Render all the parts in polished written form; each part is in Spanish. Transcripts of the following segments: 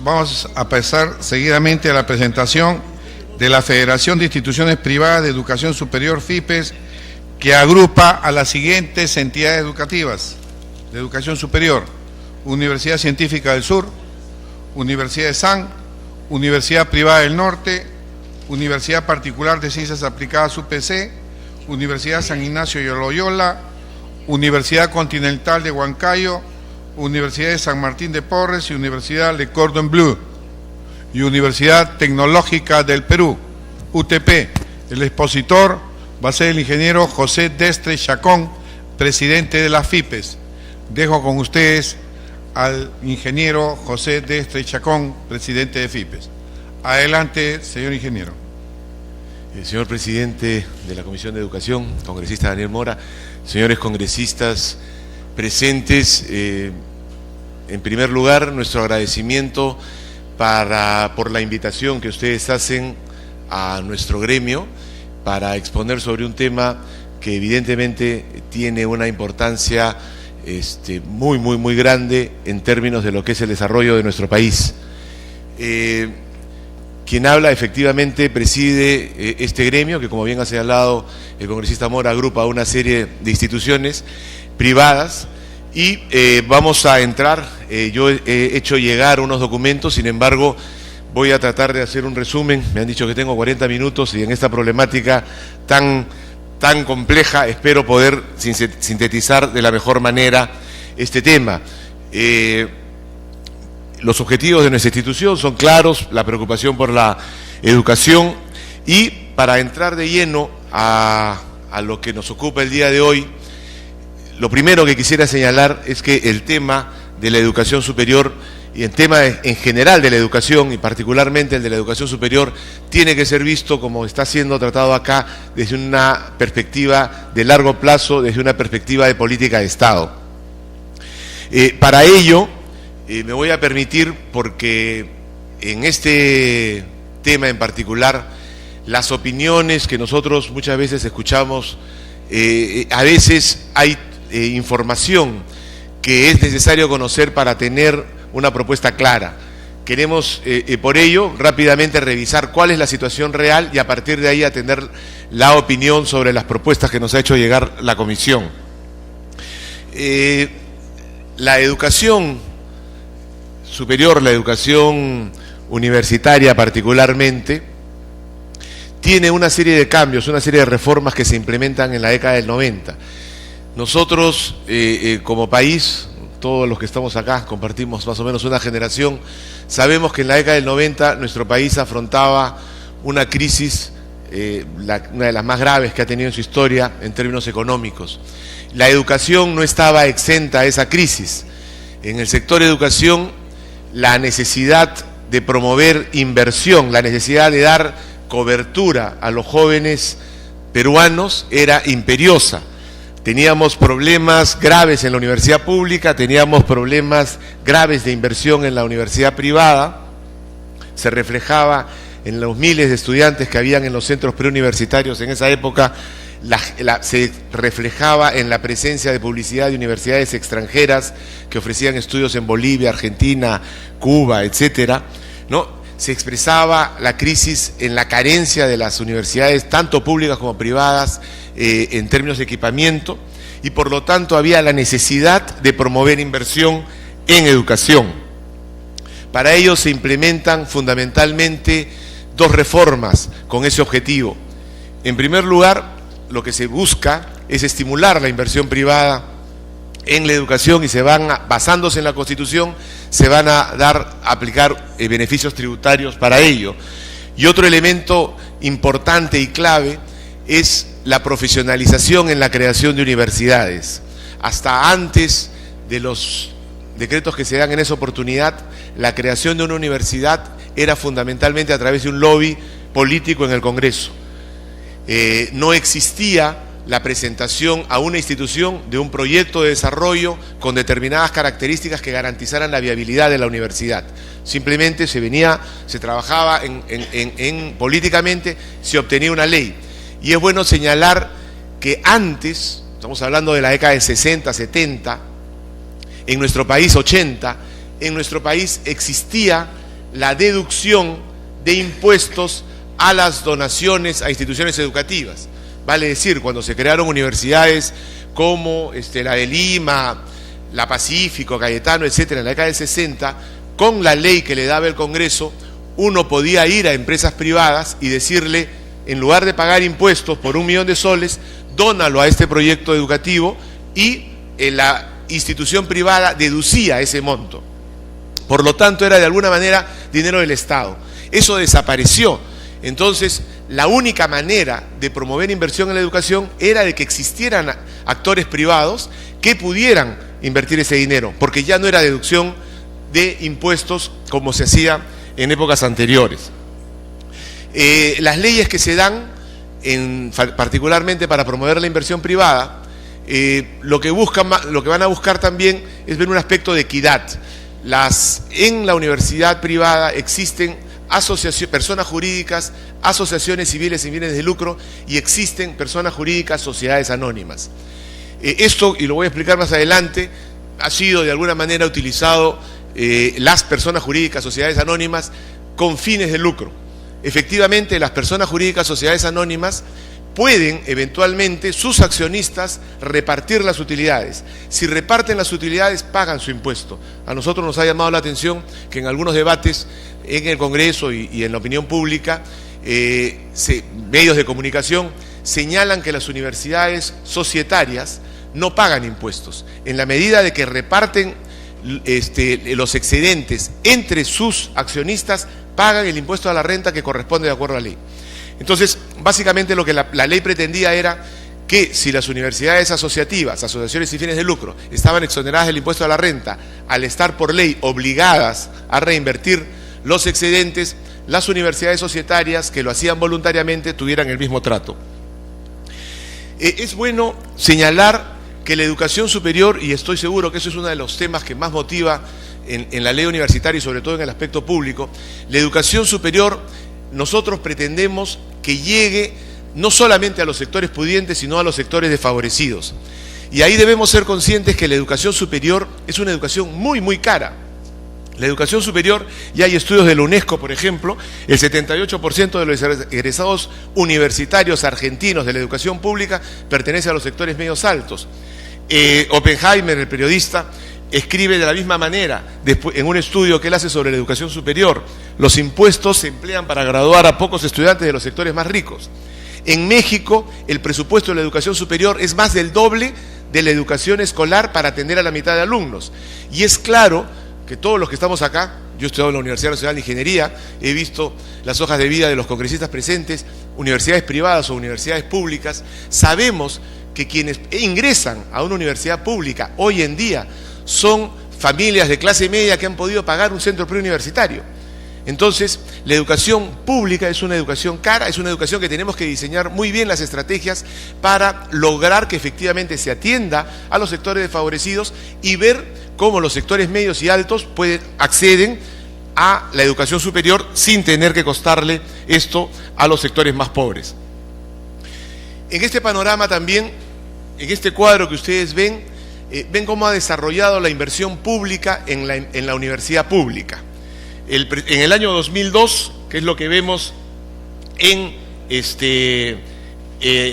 Vamos a pasar seguidamente a la presentación de la Federación de Instituciones Privadas de Educación Superior, FIPES, que agrupa a las siguientes entidades educativas de educación superior: Universidad Científica del Sur, Universidad de San, Universidad Privada del Norte, Universidad Particular de Ciencias Aplicadas UPC, Universidad San Ignacio de Loyola, Universidad Continental de Huancayo, Universidad de San Martín de Porres y Universidad Le Cordon Bleu, y Universidad Tecnológica del Perú, UTP. El expositor va a ser el ingeniero José Destre Chacón, presidente de la FIPES. Dejo con ustedes al ingeniero José Destre Chacón, presidente de FIPES. Adelante, señor ingeniero. Señor presidente de la Comisión de Educación, congresista Daniel Mora, señores congresistas presentes, en primer lugar, nuestro agradecimiento por la invitación que ustedes hacen a nuestro gremio para exponer sobre un tema que evidentemente tiene una importancia muy grande en términos de lo que es el desarrollo de nuestro país. Quien habla efectivamente preside este gremio que, como bien ha señalado el congresista Mora, agrupa una serie de instituciones privadas y vamos a entrar. Yo he hecho llegar unos documentos, sin embargo voy a tratar de hacer un resumen. Me han dicho que tengo 40 minutos y en esta problemática tan compleja espero poder sintetizar de la mejor manera este tema. Los objetivos de nuestra institución son claros: la preocupación por la educación, y para entrar de lleno a lo que nos ocupa el día de hoy, lo primero que quisiera señalar es que el tema de la educación superior y el tema en general de la educación, y particularmente el de la educación superior, tiene que ser visto como está siendo tratado acá desde una perspectiva de largo plazo, desde una perspectiva de política de Estado. Para ello, me voy a permitir, porque en este tema en particular, las opiniones que nosotros muchas veces escuchamos, a veces hay información que es necesario conocer para tener una propuesta clara. Queremos, por ello, rápidamente revisar cuál es la situación real y a partir de ahí atender la opinión sobre las propuestas que nos ha hecho llegar la Comisión. La educación superior, la educación universitaria particularmente, tiene una serie de cambios, una serie de reformas que se implementan en la década del 90. Nosotros, como país, todos los que estamos acá compartimos más o menos una generación, sabemos que en la década del 90 nuestro país afrontaba una crisis, una de las más graves que ha tenido en su historia en términos económicos. La educación no estaba exenta a esa crisis. En el sector educación, la necesidad de promover inversión, la necesidad de dar cobertura a los jóvenes peruanos era imperiosa. Teníamos problemas graves en la universidad pública, teníamos problemas graves de inversión en la universidad privada. Se reflejaba en los miles de estudiantes que habían en los centros preuniversitarios en esa época, se reflejaba en la presencia de publicidad de universidades extranjeras que ofrecían estudios en Bolivia, Argentina, Cuba, etcétera, ¿no? Se expresaba la crisis en la carencia de las universidades, tanto públicas como privadas, en términos de equipamiento, y por lo tanto había la necesidad de promover inversión en educación. Para ello se implementan fundamentalmente dos reformas con ese objetivo. En primer lugar, lo que se busca es estimular la inversión privada en la educación y basándose en la Constitución, se van a aplicar beneficios tributarios para ello. Y otro elemento importante y clave es la profesionalización en la creación de universidades. Hasta antes de los decretos que se dan en esa oportunidad, la creación de una universidad era fundamentalmente a través de un lobby político en el Congreso. No existía la presentación a una institución de un proyecto de desarrollo con determinadas características que garantizaran la viabilidad de la universidad. Simplemente se trabajaba políticamente, se obtenía una ley. Y es bueno señalar que antes, estamos hablando de la década de 60, 70, en nuestro país 80, en nuestro país existía la deducción de impuestos a las donaciones a instituciones educativas. Vale decir, cuando se crearon universidades como la de Lima, la Pacífico, Cayetano, etcétera, en la década del 60, con la ley que le daba el Congreso, uno podía ir a empresas privadas y decirle, en lugar de pagar impuestos por 1 millón de soles, dónalo a este proyecto educativo, y la institución privada deducía ese monto. Por lo tanto, era de alguna manera dinero del Estado. Eso desapareció. Entonces, la única manera de promover inversión en la educación era de que existieran actores privados que pudieran invertir ese dinero, porque ya no era deducción de impuestos como se hacía en épocas anteriores. Las leyes que se dan, particularmente para promover la inversión privada, lo que van a buscar también es ver un aspecto de equidad. En la universidad privada existen personas jurídicas, asociaciones civiles sin fines de lucro, y existen personas jurídicas, sociedades anónimas. Esto, y lo voy a explicar más adelante, ha sido de alguna manera utilizado las personas jurídicas, sociedades anónimas, con fines de lucro. Efectivamente, las personas jurídicas, sociedades anónimas, pueden eventualmente sus accionistas repartir las utilidades. Si reparten las utilidades, pagan su impuesto. A nosotros nos ha llamado la atención que en algunos debates en el Congreso y en la opinión pública, medios de comunicación señalan que las universidades societarias no pagan impuestos. En la medida de que reparten los excedentes entre sus accionistas, pagan el impuesto a la renta que corresponde de acuerdo a la ley. Entonces, básicamente lo que la ley pretendía era que si las universidades asociativas, asociaciones sin fines de lucro, estaban exoneradas del impuesto a la renta, al estar por ley obligadas a reinvertir los excedentes, las universidades societarias que lo hacían voluntariamente tuvieran el mismo trato. Es bueno señalar que la educación superior, y estoy seguro que eso es uno de los temas que más motiva en la ley universitaria y sobre todo en el aspecto público, la educación superior nosotros pretendemos que llegue no solamente a los sectores pudientes, sino a los sectores desfavorecidos. Y ahí debemos ser conscientes que la educación superior es una educación muy, muy cara. La educación superior, y hay estudios de la UNESCO, por ejemplo, el 78% de los egresados universitarios argentinos de la educación pública pertenece a los sectores medios altos. Oppenheimer, el periodista, escribe de la misma manera, en un estudio que él hace sobre la educación superior: los impuestos se emplean para graduar a pocos estudiantes de los sectores más ricos. En México, el presupuesto de la educación superior es más del doble de la educación escolar para atender a la mitad de alumnos. Y es claro que todos los que estamos acá, yo he estudiado en la Universidad Nacional de Ingeniería, he visto las hojas de vida de los congresistas presentes, universidades privadas o universidades públicas, sabemos que quienes ingresan a una universidad pública hoy en día son familias de clase media que han podido pagar un centro preuniversitario. Entonces, la educación pública es una educación cara, es una educación que tenemos que diseñar muy bien las estrategias para lograr que efectivamente se atienda a los sectores desfavorecidos y ver cómo los sectores medios y altos acceden a la educación superior sin tener que costarle esto a los sectores más pobres. En este panorama también, en este cuadro que ustedes ven cómo ha desarrollado la inversión pública en la universidad pública. En el año 2002, que es lo que vemos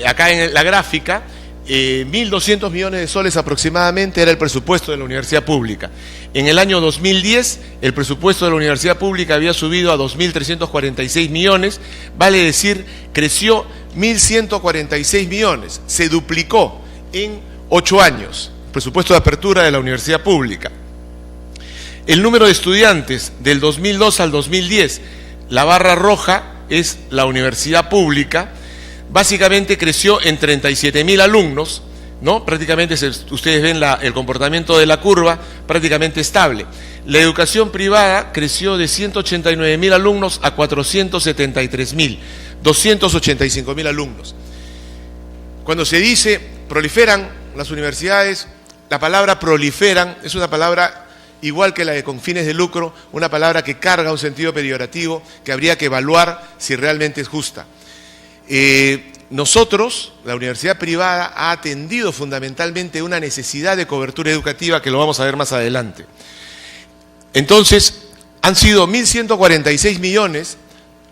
acá en la gráfica, 1.200 millones de soles aproximadamente era el presupuesto de la universidad pública. En el año 2010, el presupuesto de la universidad pública había subido a 2.346 millones, vale decir, creció 1.146 millones, se duplicó en 8 años, el presupuesto de apertura de la universidad pública. El número de estudiantes del 2002 al 2010, la barra roja es la universidad pública, básicamente creció en 37.000 alumnos, ¿no? Prácticamente, ustedes ven el comportamiento de la curva, prácticamente estable. La educación privada creció de 189.000 alumnos a 473.000, 285.000 alumnos. Cuando se dice proliferan las universidades, la palabra proliferan es una palabra igual que la de con fines de lucro, una palabra que carga un sentido peyorativo que habría que evaluar si realmente es justa. Nosotros, la universidad privada, ha atendido fundamentalmente una necesidad de cobertura educativa que lo vamos a ver más adelante. Entonces, han sido 1.146 millones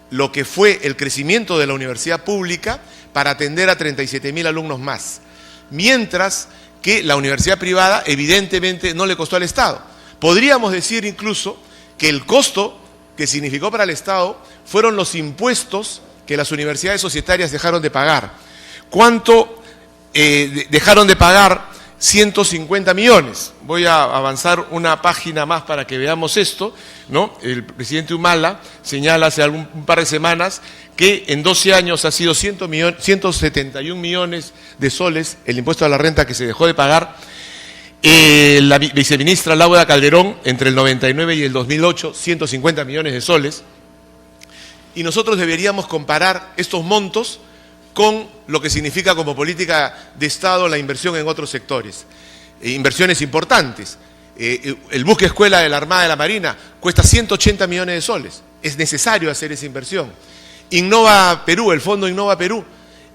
lo que fue el crecimiento de la universidad pública para atender a 37.000 alumnos más. Mientras que la universidad privada evidentemente no le costó al Estado. Podríamos decir incluso que el costo que significó para el Estado fueron los impuestos que las universidades societarias dejaron de pagar. ¿Cuánto dejaron de pagar? 150 millones. Voy a avanzar una página más para que veamos esto, ¿no? El presidente Humala señala hace un par de semanas que en 12 años ha sido 171 millones de soles el impuesto a la renta que se dejó de pagar. La viceministra Laura Calderón, entre el 99 y el 2008, 150 millones de soles. Y nosotros deberíamos comparar estos montos con lo que significa como política de Estado la inversión en otros sectores. Inversiones importantes. El buque escuela de la Armada de la Marina cuesta 180 millones de soles. Es necesario hacer esa inversión. Innova Perú, el fondo Innova Perú,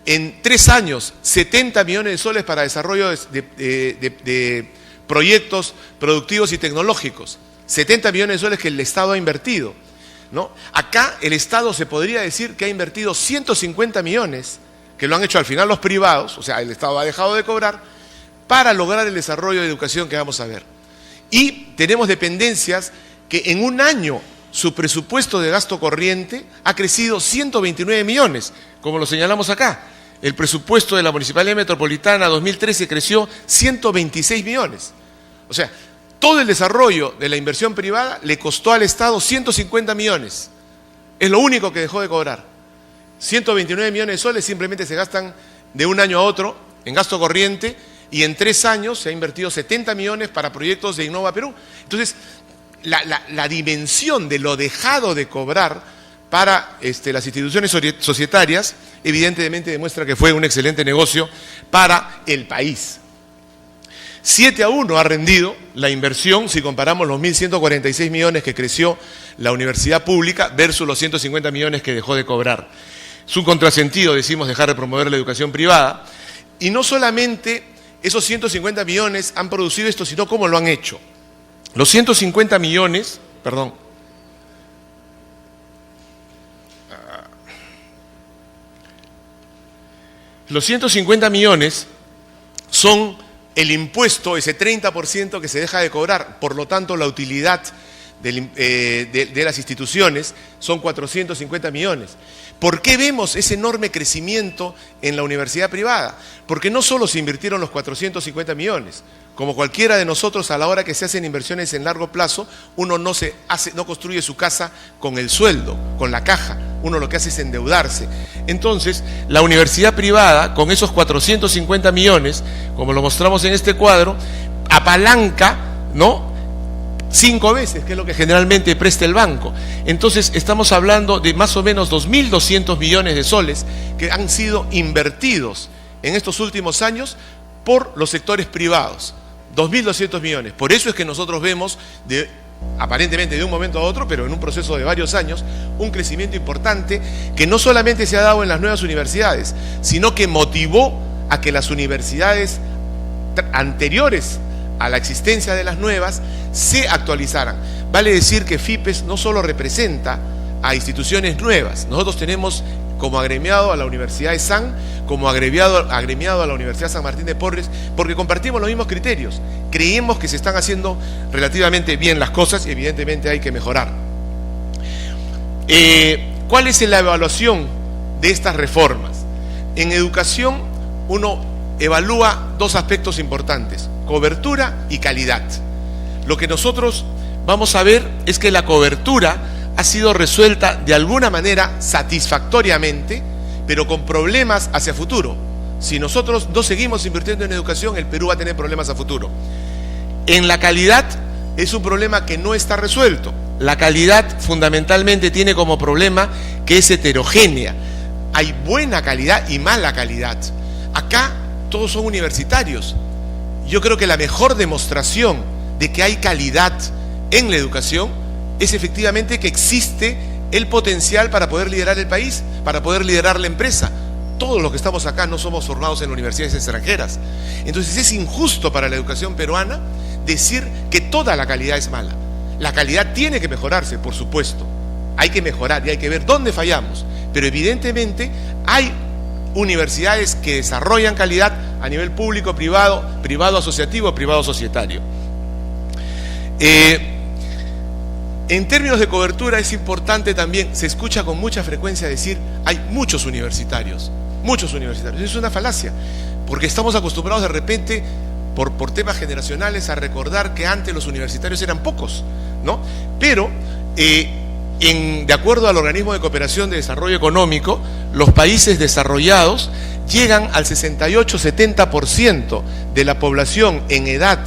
en 3 años, 70 millones de soles para desarrollo de proyectos productivos y tecnológicos. 70 millones de soles que el Estado ha invertido, ¿no? Acá el Estado se podría decir que ha invertido 150 millones, que lo han hecho al final los privados, o sea, el Estado ha dejado de cobrar, para lograr el desarrollo de educación que vamos a ver. Y tenemos dependencias que en un año su presupuesto de gasto corriente ha crecido 129 millones, como lo señalamos acá. El presupuesto de la Municipalidad Metropolitana 2013 creció 126 millones. O sea, todo el desarrollo de la inversión privada le costó al Estado 150 millones. Es lo único que dejó de cobrar. 129 millones de soles simplemente se gastan de un año a otro en gasto corriente y en 3 años se ha invertido 70 millones para proyectos de Innova Perú. Entonces, la dimensión de lo dejado de cobrar para las instituciones societarias evidentemente demuestra que fue un excelente negocio para el país. 7-1 ha rendido la inversión si comparamos los 1.146 millones que creció la universidad pública versus los 150 millones que dejó de cobrar. Es un contrasentido, decimos, dejar de promover la educación privada. Y no solamente esos 150 millones han producido esto, sino cómo lo han hecho. Los 150 millones, perdón, los 150 millones son el impuesto, ese 30% que se deja de cobrar. Por lo tanto, la utilidad de las instituciones son 450 millones. ¿Por qué vemos ese enorme crecimiento en la universidad privada? Porque no solo se invirtieron los 450 millones, como cualquiera de nosotros a la hora que se hacen inversiones en largo plazo, uno no construye su casa con el sueldo, con la caja, uno lo que hace es endeudarse. Entonces, la universidad privada, con esos 450 millones, como lo mostramos en este cuadro, apalanca, ¿no?, 5 veces, que es lo que generalmente presta el banco. Entonces estamos hablando de más o menos 2.200 millones de soles que han sido invertidos en estos últimos años por los sectores privados. 2.200 millones. Por eso es que nosotros vemos, aparentemente de un momento a otro, pero en un proceso de varios años, un crecimiento importante que no solamente se ha dado en las nuevas universidades, sino que motivó a que las universidades anteriores a la existencia de las nuevas se actualizaran. Vale decir que FIPES no solo representa a instituciones nuevas, nosotros tenemos como agremiado a la Universidad de San, como agremiado a la Universidad San Martín de Porres, porque compartimos los mismos criterios. Creemos que se están haciendo relativamente bien las cosas y evidentemente hay que mejorar. ¿Cuál es la evaluación de estas reformas? En educación uno evalúa 2 aspectos importantes: cobertura y calidad. Lo que nosotros vamos a ver es que la cobertura ha sido resuelta de alguna manera satisfactoriamente, pero con problemas hacia futuro. Si nosotros no seguimos invirtiendo en educación, el Perú va a tener problemas a futuro. En la calidad es un problema que no está resuelto. La calidad fundamentalmente tiene como problema que es heterogénea. Hay buena calidad y mala calidad. Acá todos son universitarios. Yo creo que la mejor demostración de que hay calidad en la educación es efectivamente que existe el potencial para poder liderar el país, para poder liderar la empresa. Todos los que estamos acá no somos formados en universidades extranjeras. Entonces es injusto para la educación peruana decir que toda la calidad es mala. La calidad tiene que mejorarse, por supuesto. Hay que mejorar y hay que ver dónde fallamos. Pero evidentemente hay universidades que desarrollan calidad a nivel público, privado, privado asociativo, privado societario. En términos de cobertura es importante también, se escucha con mucha frecuencia decir, hay muchos universitarios. Es una falacia, porque estamos acostumbrados de repente, por temas generacionales, a recordar que antes los universitarios eran pocos, ¿no? Pero, de acuerdo al Organismo de Cooperación de Desarrollo Económico, los países desarrollados llegan al 68-70% de la población en edad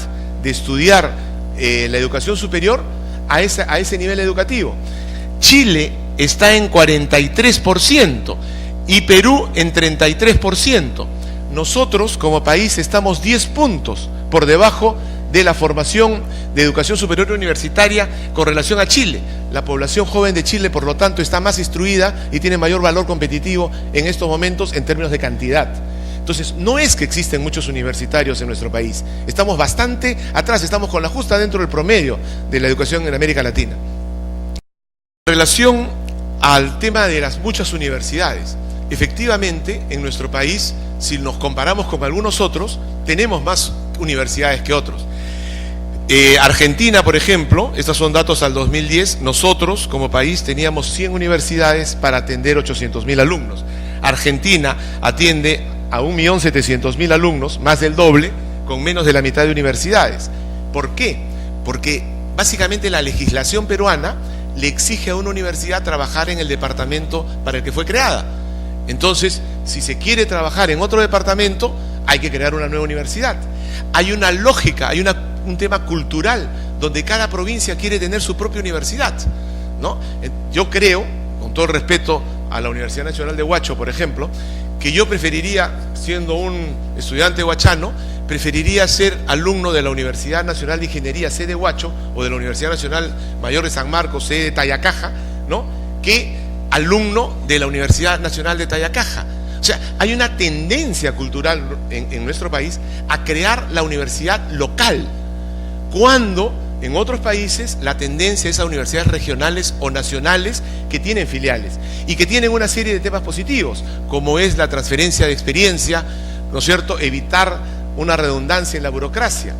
de estudiar la educación superior a ese nivel educativo. Chile está en 43% y Perú en 33%. Nosotros como país estamos 10 puntos por debajo de la formación de educación superior universitaria con relación a Chile. La población joven de Chile, por lo tanto, está más instruida y tiene mayor valor competitivo en estos momentos en términos de cantidad. Entonces, no es que existen muchos universitarios en nuestro país. Estamos bastante atrás, estamos con la justa dentro del promedio de la educación en América Latina. En relación al tema de las muchas universidades, efectivamente, en nuestro país, si nos comparamos con algunos otros, tenemos más universidades que otros. Argentina, por ejemplo, estos son datos al 2010, nosotros como país teníamos 100 universidades para atender 800.000 alumnos. Argentina atiende a 1.700.000 alumnos, más del doble, con menos de la mitad de universidades. ¿Por qué? Porque básicamente la legislación peruana le exige a una universidad trabajar en el departamento para el que fue creada. Entonces, si se quiere trabajar en otro departamento, hay que crear una nueva universidad. Hay una lógica, hay un tema cultural, donde cada provincia quiere tener su propia universidad, ¿no? Yo creo, con todo el respeto a la Universidad Nacional de Huacho, por ejemplo, que yo preferiría, siendo un estudiante huachano, preferiría ser alumno de la Universidad Nacional de Ingeniería, sede Huacho, o de la Universidad Nacional Mayor de San Marcos, sede Tayacaja, ¿no?, que alumno de la Universidad Nacional de Tayacaja. O sea, hay una tendencia cultural en nuestro país a crear la universidad local, cuando en otros países la tendencia es a universidades regionales o nacionales que tienen filiales y que tienen una serie de temas positivos, como es la transferencia de experiencia, ¿no es cierto?, evitar una redundancia en la burocracia.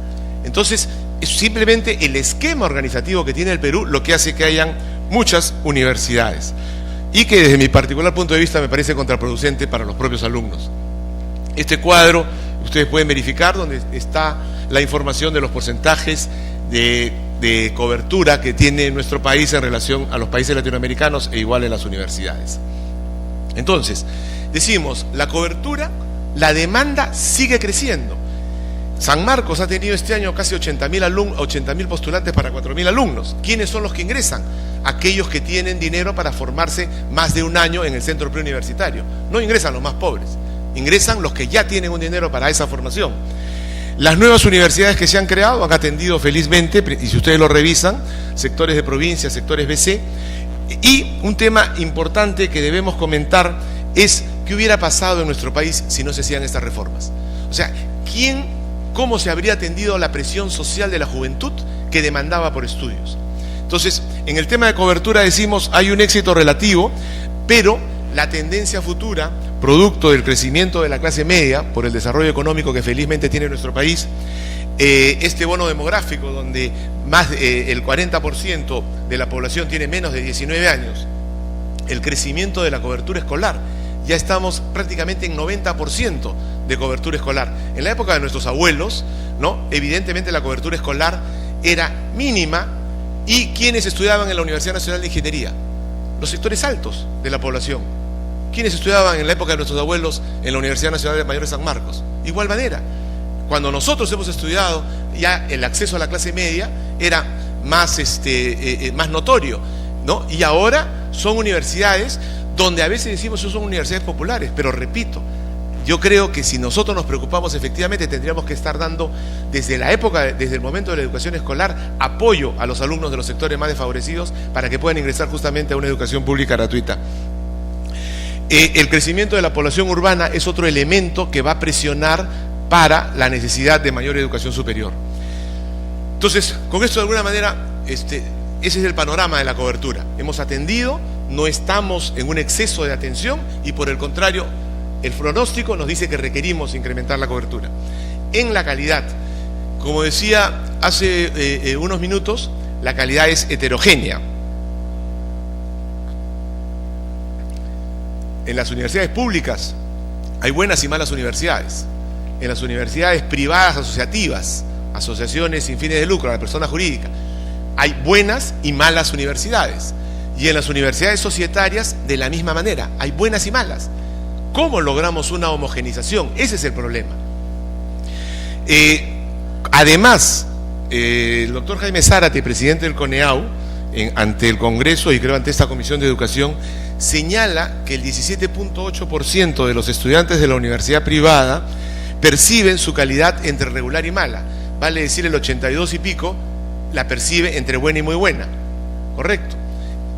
Entonces, es simplemente el esquema organizativo que tiene el Perú lo que hace que hayan muchas universidades, y que desde mi particular punto de vista me parece contraproducente para los propios alumnos. Este cuadro ustedes pueden verificar, donde está la información de los porcentajes de cobertura que tiene nuestro país en relación a los países latinoamericanos e igual en las universidades. Entonces, decimos, la cobertura, la demanda sigue creciendo. San Marcos ha tenido este año casi 80.000 postulantes para 4.000 alumnos. ¿Quiénes son los que ingresan? Aquellos que tienen dinero para formarse más de un año en el centro preuniversitario. No ingresan los más pobres, ingresan los que ya tienen un dinero para esa formación. Las nuevas universidades que se han creado han atendido felizmente, y si ustedes lo revisan, sectores de provincia, sectores BC. Y un tema importante que debemos comentar es qué hubiera pasado en nuestro país si no se hacían estas reformas. O sea, ¿cómo se habría atendido la presión social de la juventud que demandaba por estudios? Entonces, en el tema de cobertura decimos, hay un éxito relativo, pero la tendencia futura, producto del crecimiento de la clase media, por el desarrollo económico que felizmente tiene nuestro país, este bono demográfico, donde más el 40% de la población tiene menos de 19 años, el crecimiento de la cobertura escolar, ya estamos prácticamente en 90% de cobertura escolar. En la época de nuestros abuelos, ¿no?, evidentemente la cobertura escolar era mínima. ¿Y quiénes estudiaban en la Universidad Nacional de Ingeniería? Los sectores altos de la población. ¿Quiénes estudiaban en la época de nuestros abuelos en la Universidad Nacional Mayor de San Marcos? Igual manera. Cuando nosotros hemos estudiado, ya el acceso a la clase media era más notorio, ¿no? Y ahora son universidades donde a veces decimos que son universidades populares, pero repito, yo creo que si nosotros nos preocupamos efectivamente tendríamos que estar dando desde el momento de la educación escolar, apoyo a los alumnos de los sectores más desfavorecidos para que puedan ingresar justamente a una educación pública gratuita. El crecimiento de la población urbana es otro elemento que va a presionar para la necesidad de mayor educación superior. Entonces, con esto de alguna manera ese es el panorama de la cobertura. Hemos atendido, no estamos en un exceso de atención y por el contrario, el pronóstico nos dice que requerimos incrementar la cobertura. En la calidad, como decía hace unos minutos, la calidad es heterogénea. En las universidades públicas hay buenas y malas universidades. En las universidades privadas asociativas, asociaciones sin fines de lucro, la persona jurídica, hay buenas y malas universidades. Y en las universidades societarias, de la misma manera, hay buenas y malas. ¿Cómo logramos una homogenización? Ese es el problema. Además, el doctor Jaime Zárate, presidente del CONEAU, ante el Congreso y creo ante esta Comisión de Educación, señala que el 17.8% de los estudiantes de la universidad privada perciben su calidad entre regular y mala. Vale decir, el 82 y pico la percibe entre buena y muy buena. Correcto.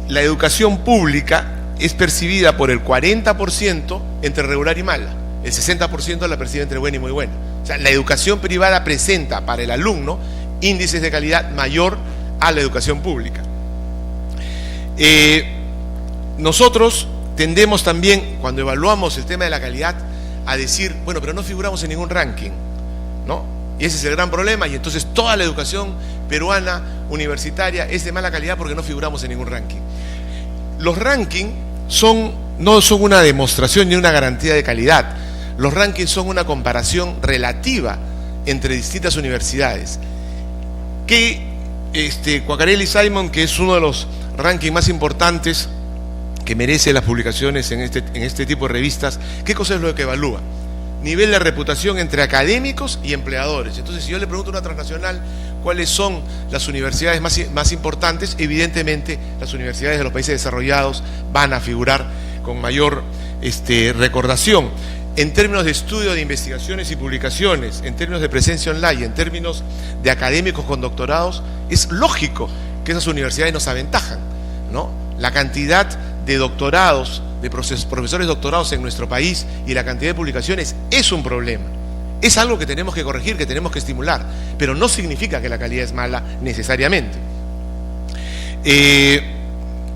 La educación pública es percibida por el 40% entre regular y mala. El 60% la percibe entre buena y muy buena. O sea, la educación privada presenta para el alumno índices de calidad mayor a la educación pública. Nosotros tendemos también, cuando evaluamos el tema de la calidad, a decir, bueno, pero no figuramos en ningún ranking, ¿no? Y ese es el gran problema, y entonces toda la educación peruana universitaria es de mala calidad porque no figuramos en ningún ranking. Los rankings no son una demostración ni una garantía de calidad. Los rankings son una comparación relativa entre distintas universidades. Quaccarelli Simon, que es uno de los rankings más importantes que merece las publicaciones en este tipo de revistas, ¿qué cosa es lo que evalúa? Nivel de reputación entre académicos y empleadores. Entonces, si yo le pregunto a una transnacional cuáles son las universidades más importantes, evidentemente las universidades de los países desarrollados van a figurar con mayor recordación. En términos de estudio de investigaciones y publicaciones, en términos de presencia online, en términos de académicos con doctorados, es lógico que esas universidades nos aventajan, ¿no? La cantidad de doctorados, de profesores doctorados en nuestro país y la cantidad de publicaciones es un problema. Es algo que tenemos que corregir, que tenemos que estimular, pero no significa que la calidad es mala necesariamente.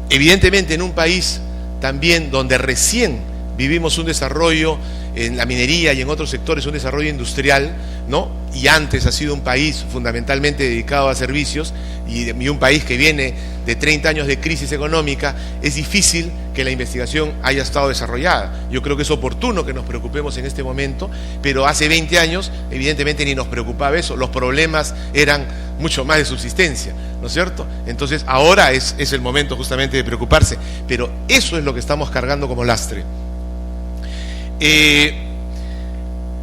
Evidentemente, en un país también donde recién vivimos un desarrollo en la minería y en otros sectores, un desarrollo industrial, ¿no? Y antes ha sido un país fundamentalmente dedicado a servicios y un país que viene de 30 años de crisis económica, es difícil que la investigación haya estado desarrollada. Yo creo que es oportuno que nos preocupemos en este momento, pero hace 20 años evidentemente ni nos preocupaba eso, los problemas eran mucho más de subsistencia, ¿no es cierto? Entonces ahora es el momento justamente de preocuparse, pero eso es lo que estamos cargando como lastre.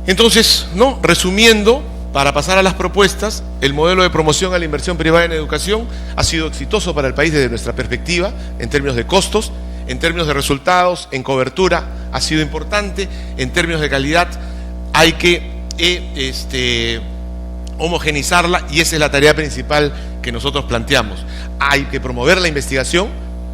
Entonces, ¿no? Resumiendo, para pasar a las propuestas, el modelo de promoción a la inversión privada en educación ha sido exitoso para el país desde nuestra perspectiva, en términos de costos, en términos de resultados, en cobertura, ha sido importante, en términos de calidad, hay que homogeneizarla y esa es la tarea principal que nosotros planteamos. Hay que promover la investigación,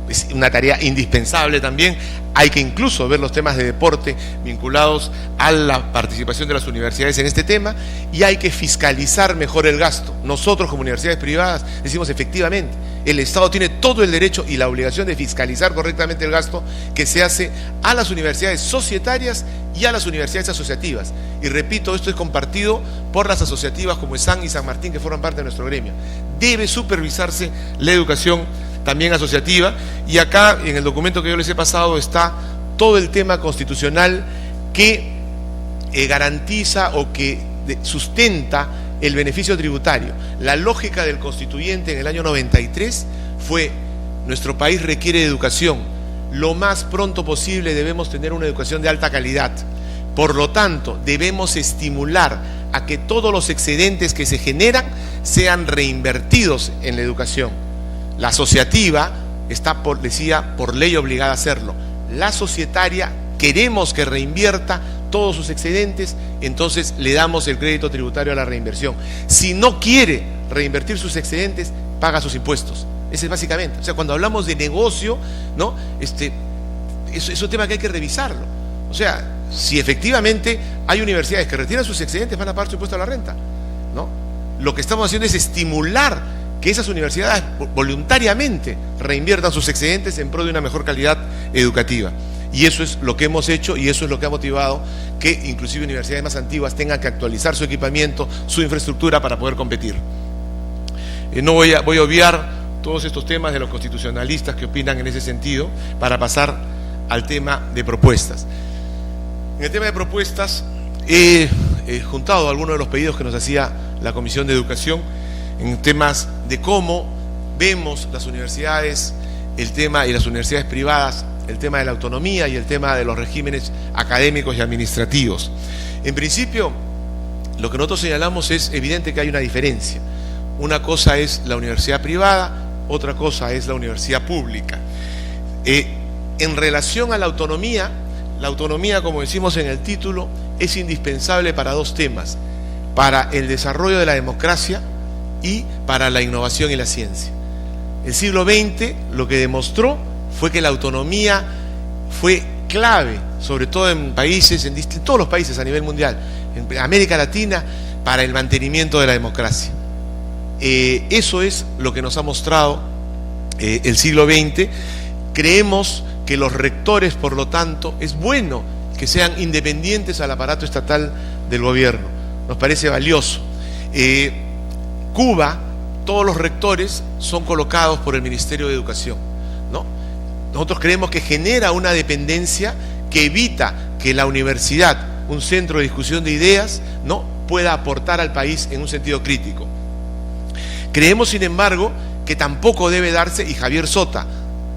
es una tarea indispensable también. Hay que incluso ver los temas de deporte vinculados a la participación de las universidades en este tema y hay que fiscalizar mejor el gasto. Nosotros como universidades privadas decimos efectivamente, el Estado tiene todo el derecho y la obligación de fiscalizar correctamente el gasto que se hace a las universidades societarias y a las universidades asociativas. Y repito, esto es compartido por las asociativas como ESAN y San Martín, que forman parte de nuestro gremio. Debe supervisarse la educación también asociativa, y acá en el documento que yo les he pasado está todo el tema constitucional que garantiza o que sustenta el beneficio tributario. La lógica del constituyente en el año 93 fue: nuestro país requiere de educación, lo más pronto posible debemos tener una educación de alta calidad, por lo tanto debemos estimular a que todos los excedentes que se generan sean reinvertidos en la educación. La asociativa está, por ley obligada a hacerlo. La societaria queremos que reinvierta todos sus excedentes, entonces le damos el crédito tributario a la reinversión. Si no quiere reinvertir sus excedentes, paga sus impuestos. Ese es básicamente. O sea, cuando hablamos de negocio, ¿no? Es un tema que hay que revisarlo. O sea, si efectivamente hay universidades que retiran sus excedentes, van a pagar su impuesto a la renta, ¿no? Lo que estamos haciendo es estimular que esas universidades voluntariamente reinviertan sus excedentes en pro de una mejor calidad educativa. Y eso es lo que hemos hecho y eso es lo que ha motivado que inclusive universidades más antiguas tengan que actualizar su equipamiento, su infraestructura para poder competir. No voy a obviar todos estos temas de los constitucionalistas que opinan en ese sentido para pasar al tema de propuestas. En el tema de propuestas he juntado algunos de los pedidos que nos hacía la Comisión de Educación en temas de cómo vemos las universidades, el tema y las universidades privadas, el tema de la autonomía y el tema de los regímenes académicos y administrativos. En principio, lo que nosotros señalamos es evidente que hay una diferencia. Una cosa es la universidad privada, otra cosa es la universidad pública. En relación a la autonomía, como decimos en el título, es indispensable para dos temas: para el desarrollo de la democracia y para la innovación y la ciencia. El siglo XX lo que demostró fue que la autonomía fue clave, sobre todo en países, en todos los países a nivel mundial, en América Latina, para el mantenimiento de la democracia. Eso es lo que nos ha mostrado el siglo XX. Creemos que los rectores, por lo tanto, es bueno que sean independientes al aparato estatal del gobierno. Nos parece valioso. Cuba, todos los rectores son colocados por el Ministerio de Educación, ¿no? Nosotros creemos que genera una dependencia que evita que la universidad, un centro de discusión de ideas, ¿no?, pueda aportar al país en un sentido crítico. Creemos, sin embargo, que tampoco debe darse, y Javier Sota,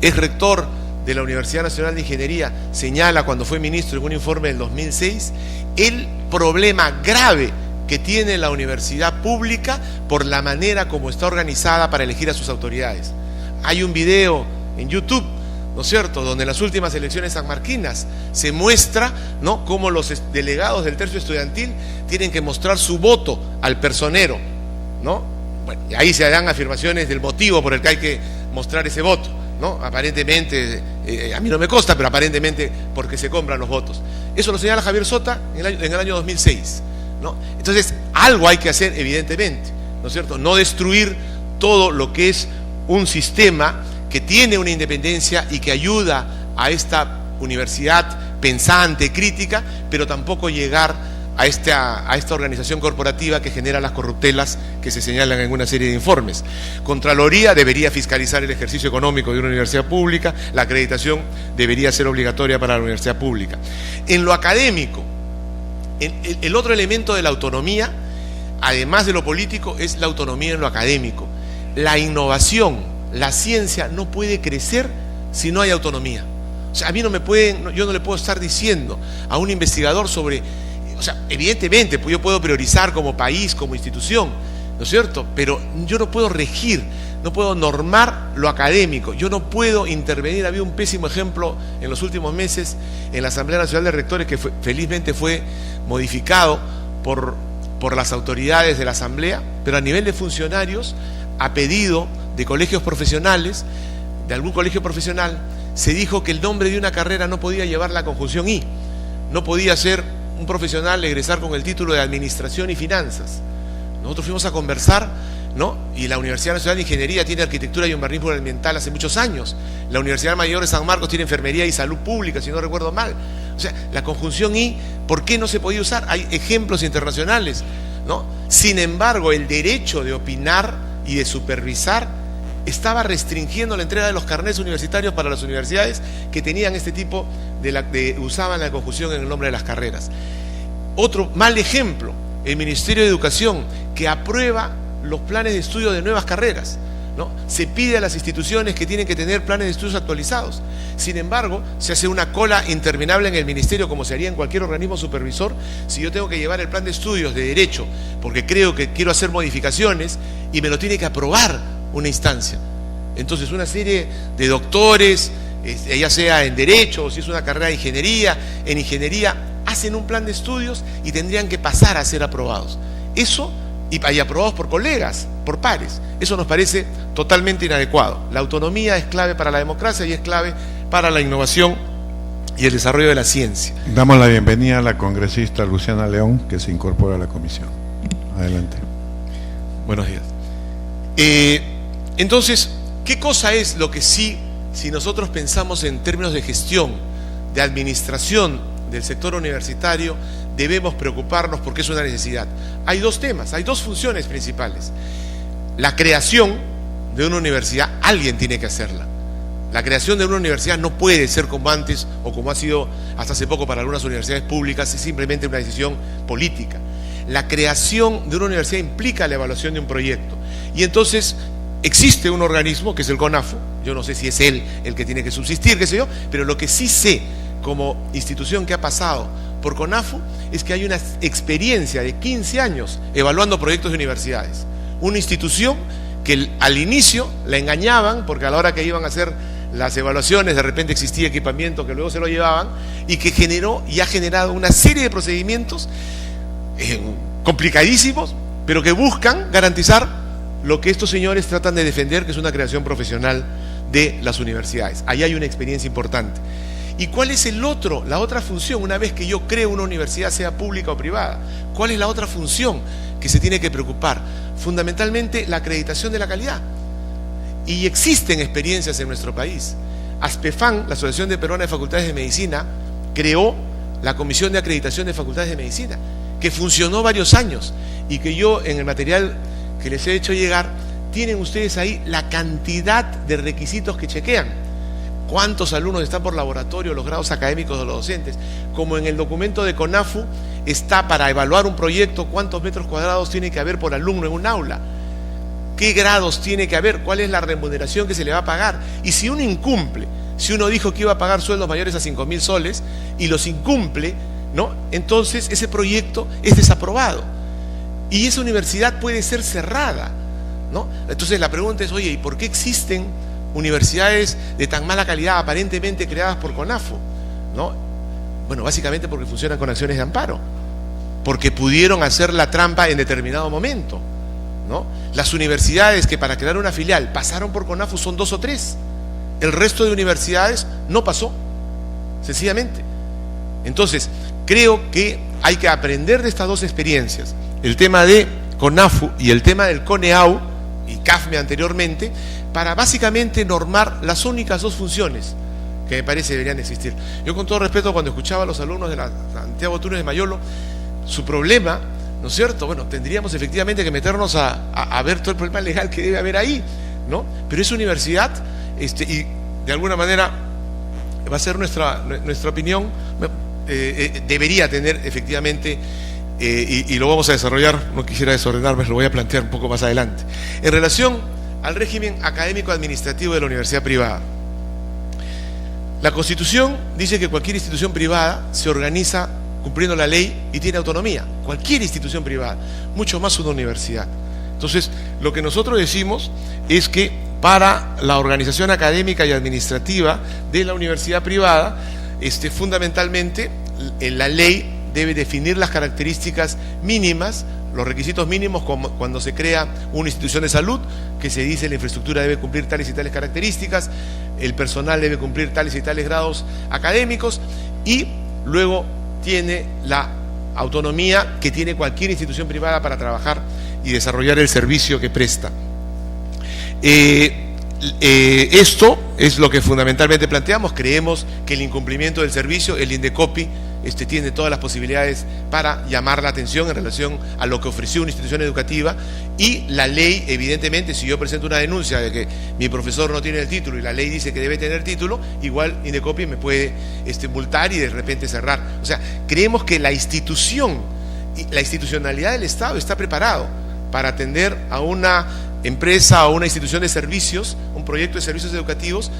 ex rector de la Universidad Nacional de Ingeniería, señala cuando fue ministro en un informe del 2006, el problema grave que tiene la universidad pública por la manera como está organizada para elegir a sus autoridades. Hay un video en YouTube, ¿no es cierto?, donde en las últimas elecciones sanmarquinas se muestra, ¿no?, cómo los delegados del tercio estudiantil tienen que mostrar su voto al personero, ¿no? Bueno, y ahí se dan afirmaciones del motivo por el que hay que mostrar ese voto, ¿no? Aparentemente, a mí no me consta, pero aparentemente porque se compran los votos. Eso lo señala Javier Sota en el año 2006, ¿no? Entonces, algo hay que hacer, evidentemente, ¿no es cierto? No destruir todo lo que es un sistema que tiene una independencia y que ayuda a esta universidad pensante, crítica, pero tampoco llegar a esta organización corporativa que genera las corruptelas que se señalan en una serie de informes. Contraloría debería fiscalizar el ejercicio económico de una universidad pública, la acreditación debería ser obligatoria para la universidad pública. En lo académico, el otro elemento de la autonomía, además de lo político, es la autonomía en lo académico. La innovación, la ciencia no puede crecer si no hay autonomía. O sea, a mí yo no le puedo estar diciendo a un investigador sobre... O sea, evidentemente, pues yo puedo priorizar como país, como institución, ¿no es cierto? Pero yo no puedo regir, no puedo normar lo académico, yo no puedo intervenir. Había un pésimo ejemplo en los últimos meses en la Asamblea Nacional de Rectores que felizmente fue modificado por las autoridades de la Asamblea, pero a nivel de funcionarios, a pedido de colegios profesionales, de algún colegio profesional, se dijo que el nombre de una carrera no podía llevar la conjunción I, no podía ser un profesional egresar con el título de Administración y Finanzas. Nosotros fuimos a conversar, ¿no? Y la Universidad Nacional de Ingeniería tiene Arquitectura y Urbanismo Ambiental hace muchos años. La Universidad Mayor de San Marcos tiene Enfermería y Salud Pública, si no recuerdo mal. O sea, la conjunción I, ¿por qué no se podía usar? Hay ejemplos internacionales, ¿no? Sin embargo, el derecho de opinar y de supervisar estaba restringiendo la entrega de los carnets universitarios para las universidades que tenían este tipo usaban la conjunción en el nombre de las carreras. Otro mal ejemplo, el Ministerio de Educación, que aprueba los planes de estudio de nuevas carreras, ¿no? Se pide a las instituciones que tienen que tener planes de estudios actualizados. Sin embargo, se hace una cola interminable en el ministerio, como se haría en cualquier organismo supervisor. Si yo tengo que llevar el plan de estudios de derecho porque creo que quiero hacer modificaciones y me lo tiene que aprobar una instancia, entonces una serie de doctores, ya sea en derecho o si es una carrera de ingeniería, en ingeniería hacen un plan de estudios y tendrían que pasar a ser aprobados. Eso, y aprobados por colegas, por pares. Eso nos parece totalmente inadecuado. La autonomía es clave para la democracia y es clave para la innovación y el desarrollo de la ciencia. Damos la bienvenida a la congresista Luciana León, que se incorpora a la comisión. Adelante. Buenos días. Entonces, ¿qué cosa es lo que sí, si nosotros pensamos en términos de gestión, de administración del sector universitario, debemos preocuparnos porque es una necesidad? Hay dos temas, hay dos funciones principales. La creación de una universidad, alguien tiene que hacerla. La creación de una universidad no puede ser como antes o como ha sido hasta hace poco para algunas universidades públicas, es simplemente una decisión política. La creación de una universidad implica la evaluación de un proyecto. Y entonces existe un organismo que es el CONAFU. Yo no sé si es él el que tiene que subsistir, qué sé yo, pero lo que sí sé como institución que ha pasado por CONAFU es que hay una experiencia de 15 años evaluando proyectos de universidades. Una institución que al inicio la engañaban porque a la hora que iban a hacer las evaluaciones de repente existía equipamiento que luego se lo llevaban, y que generó y ha generado una serie de procedimientos complicadísimos, pero que buscan garantizar lo que estos señores tratan de defender, que es una creación profesional de las universidades. Ahí hay una experiencia importante. ¿Y cuál es la otra función, una vez que yo creo una universidad, sea pública o privada? ¿Cuál es la otra función que se tiene que preocupar? Fundamentalmente la acreditación de la calidad. Y existen experiencias en nuestro país. ASPEFAN, la Asociación de Peruana de Facultades de Medicina, creó la Comisión de Acreditación de Facultades de Medicina, que funcionó varios años, y que yo en el material que les he hecho llegar, tienen ustedes ahí la cantidad de requisitos que chequean. Cuántos alumnos están por laboratorio, los grados académicos de los docentes, como en el documento de CONAFU está para evaluar un proyecto, cuántos metros cuadrados tiene que haber por alumno en un aula, qué grados tiene que haber, cuál es la remuneración que se le va a pagar. Y si uno incumple, si uno dijo que iba a pagar sueldos mayores a 5.000 soles y los incumple, ¿no?, entonces ese proyecto es desaprobado y esa universidad puede ser cerrada, ¿no? Entonces la pregunta es, oye, ¿y por qué existen universidades de tan mala calidad aparentemente creadas por CONAFU? ¿No? Bueno, básicamente porque funcionan con acciones de amparo, porque pudieron hacer la trampa en determinado momento, ¿no? Las universidades que para crear una filial pasaron por CONAFU son 2 o 3. El resto de universidades no pasó, sencillamente. Entonces, creo que hay que aprender de estas dos experiencias, el tema de CONAFU y el tema del CONEAU y CAFME anteriormente, para básicamente normar las únicas dos funciones que me parece deberían existir. Yo, con todo respeto, cuando escuchaba a los alumnos de la Santiago Túnez de Mayolo, su problema, ¿no es cierto? Bueno, tendríamos efectivamente que meternos a ver todo el problema legal que debe haber ahí, ¿no? Pero es universidad, y de alguna manera va a ser nuestra opinión, debería tener efectivamente, y lo vamos a desarrollar, no quisiera desordenarme, lo voy a plantear un poco más adelante, en relación al régimen académico administrativo de la universidad privada. La Constitución dice que cualquier institución privada se organiza cumpliendo la ley y tiene autonomía, cualquier institución privada, mucho más una universidad. Entonces, lo que nosotros decimos es que para la organización académica y administrativa de la universidad privada, fundamentalmente la ley debe definir las características mínimas, los requisitos mínimos, como cuando se crea una institución de salud, que se dice la infraestructura debe cumplir tales y tales características, el personal debe cumplir tales y tales grados académicos, y luego tiene la autonomía que tiene cualquier institución privada para trabajar y desarrollar el servicio que presta. Esto es lo que fundamentalmente planteamos. Creemos que el incumplimiento del servicio, el INDECOPI, tiene todas las posibilidades para llamar la atención en relación a lo que ofreció una institución educativa, y la ley, evidentemente, si yo presento una denuncia de que mi profesor no tiene el título y la ley dice que debe tener título, igual INDECOPI me puede multar y de repente cerrar. O sea, creemos que la institucionalidad del Estado está preparado para atender a una empresa o una institución de servicios, un proyecto de servicios educativos,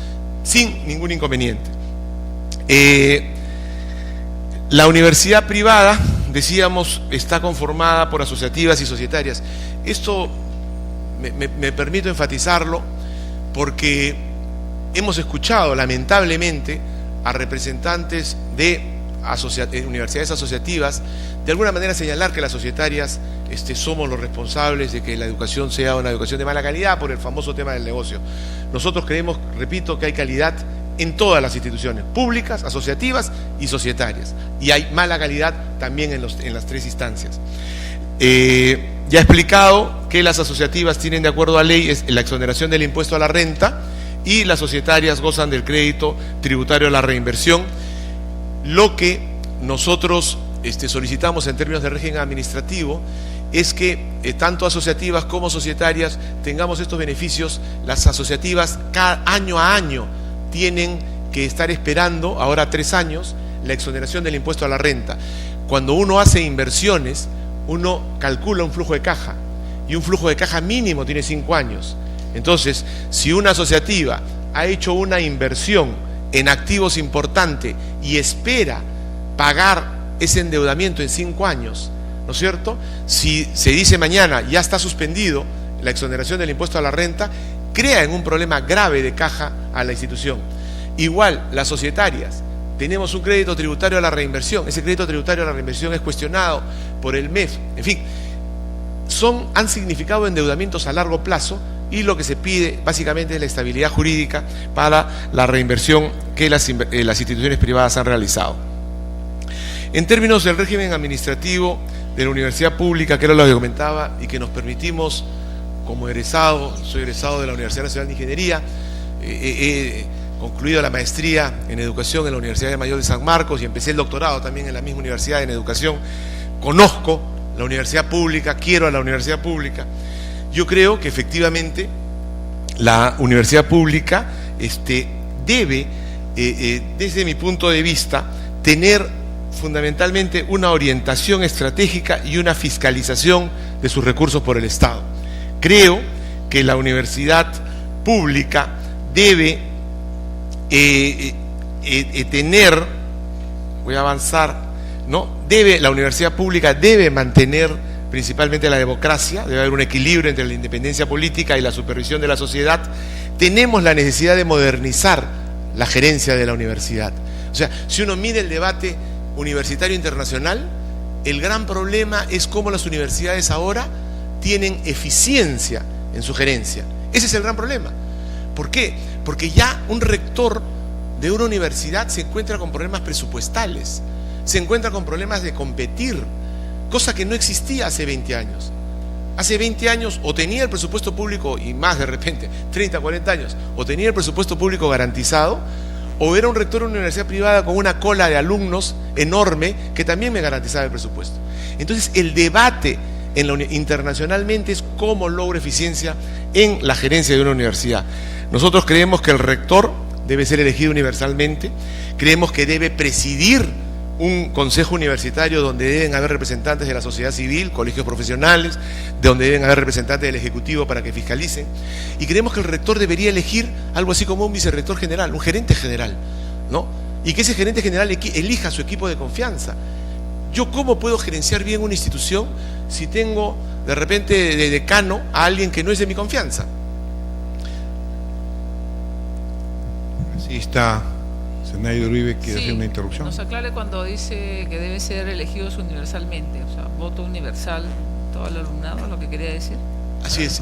sin ningún inconveniente. La universidad privada, decíamos, está conformada por asociativas y societarias. Esto me permito enfatizarlo porque hemos escuchado, lamentablemente, a representantes de universidades asociativas de alguna manera señalar que las societarias somos los responsables de que la educación sea una educación de mala calidad por el famoso tema del negocio. Nosotros creemos, repito, que hay calidad en todas las instituciones, públicas, asociativas y societarias, y hay mala calidad también en las tres instancias. Ya he explicado que las asociativas tienen, de acuerdo a ley, la exoneración del impuesto a la renta, y las societarias gozan del crédito tributario a la reinversión. Lo que nosotros solicitamos en términos de régimen administrativo es que tanto asociativas como societarias tengamos estos beneficios. Las asociativas año a año tienen que estar esperando, ahora 3 años, la exoneración del impuesto a la renta. Cuando uno hace inversiones, uno calcula un flujo de caja, y un flujo de caja mínimo tiene 5 años. Entonces, si una asociativa ha hecho una inversión en activos importante y espera pagar ese endeudamiento en 5 años, ¿no es cierto? Si se dice mañana ya está suspendido la exoneración del impuesto a la renta, crea en un problema grave de caja a la institución. Igual, las societarias, tenemos un crédito tributario a la reinversión. Ese crédito tributario a la reinversión es cuestionado por el MEF. En fin, han significado endeudamientos a largo plazo, y lo que se pide básicamente es la estabilidad jurídica para la reinversión que las instituciones privadas han realizado. En términos del régimen administrativo de la universidad pública, que era lo que comentaba, y que nos permitimos como egresado, soy egresado de la Universidad Nacional de Ingeniería, he concluido la maestría en educación en la Universidad Mayor de San Marcos y empecé el doctorado también en la misma universidad en educación. Conozco la universidad pública, quiero a la universidad pública. Yo creo que efectivamente la universidad pública debe, desde mi punto de vista, tener fundamentalmente una orientación estratégica y una fiscalización de sus recursos por el Estado. Creo que la universidad pública debe tener, voy a avanzar, ¿no? La universidad pública debe mantener principalmente la democracia, debe haber un equilibrio entre la independencia política y la supervisión de la sociedad. Tenemos la necesidad de modernizar la gerencia de la universidad. O sea, si uno mide el debate universitario internacional, el gran problema es cómo las universidades ahora tienen eficiencia en su gerencia. Ese es el gran problema. ¿Por qué? Porque ya un rector de una universidad se encuentra con problemas presupuestales, se encuentra con problemas de competir, cosa que no existía hace 20 años. Hace 20 años o tenía el presupuesto público, y más de repente, 30, 40 años, o tenía el presupuesto público garantizado, o era un rector de una universidad privada con una cola de alumnos enorme que también me garantizaba el presupuesto. Entonces, el debate internacionalmente es cómo logro eficiencia en la gerencia de una universidad. Nosotros creemos que el rector debe ser elegido universalmente, creemos que debe presidir un consejo universitario donde deben haber representantes de la sociedad civil, colegios profesionales, donde deben haber representantes del Ejecutivo para que fiscalicen, y creemos que el rector debería elegir algo así como un vicerrector general, un gerente general, ¿no? Y que ese gerente general elija su equipo de confianza. ¿Yo cómo puedo gerenciar bien una institución si tengo de repente de decano a alguien que no es de mi confianza? Así está. Zenaida Uribe quiere hacer una interrupción. Nos aclare cuando dice que debe ser elegidos universalmente, o sea, voto universal, todo el alumnado, lo que quería decir. Así es,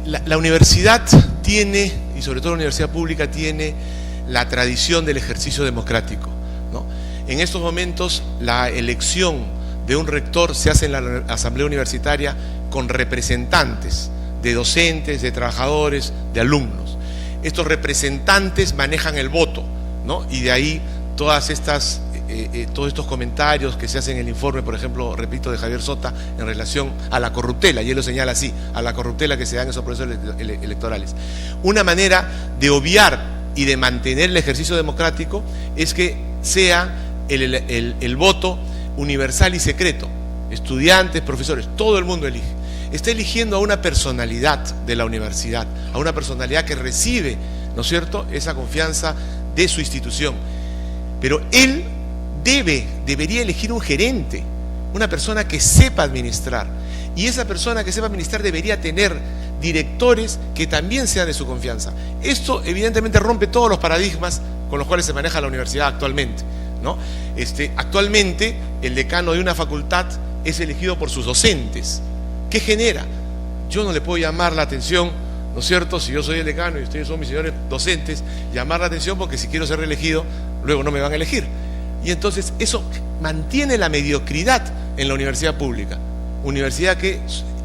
la universidad tiene, y sobre todo la universidad pública tiene la tradición del ejercicio democrático, ¿no? En estos momentos la elección de un rector se hace en la asamblea universitaria con representantes de docentes, de trabajadores, de alumnos. Estos representantes manejan el voto, ¿no? Y de ahí todos estos comentarios que se hacen en el informe, por ejemplo, repito, de Javier Sota, en relación a la corruptela, y él lo señala así, a la corruptela que se da en esos procesos electorales. Una manera de obviar y de mantener el ejercicio democrático es que sea el voto universal y secreto. Estudiantes, profesores, todo el mundo elige. Está eligiendo a una personalidad de la universidad, a una personalidad que recibe, ¿no es cierto?, esa confianza de su institución. Pero él debería elegir un gerente, una persona que sepa administrar, y esa persona que sepa administrar debería tener directores que también sean de su confianza. Esto evidentemente rompe todos los paradigmas con los cuales se maneja la universidad actualmente, ¿no? Actualmente el decano de una facultad es elegido por sus docentes. ¿Qué genera? Yo no le puedo llamar la atención, ¿no es cierto? Si yo soy el decano y ustedes son mis señores docentes, llamar la atención porque si quiero ser reelegido, luego no me van a elegir. Y entonces eso mantiene la mediocridad en la universidad pública. Universidad que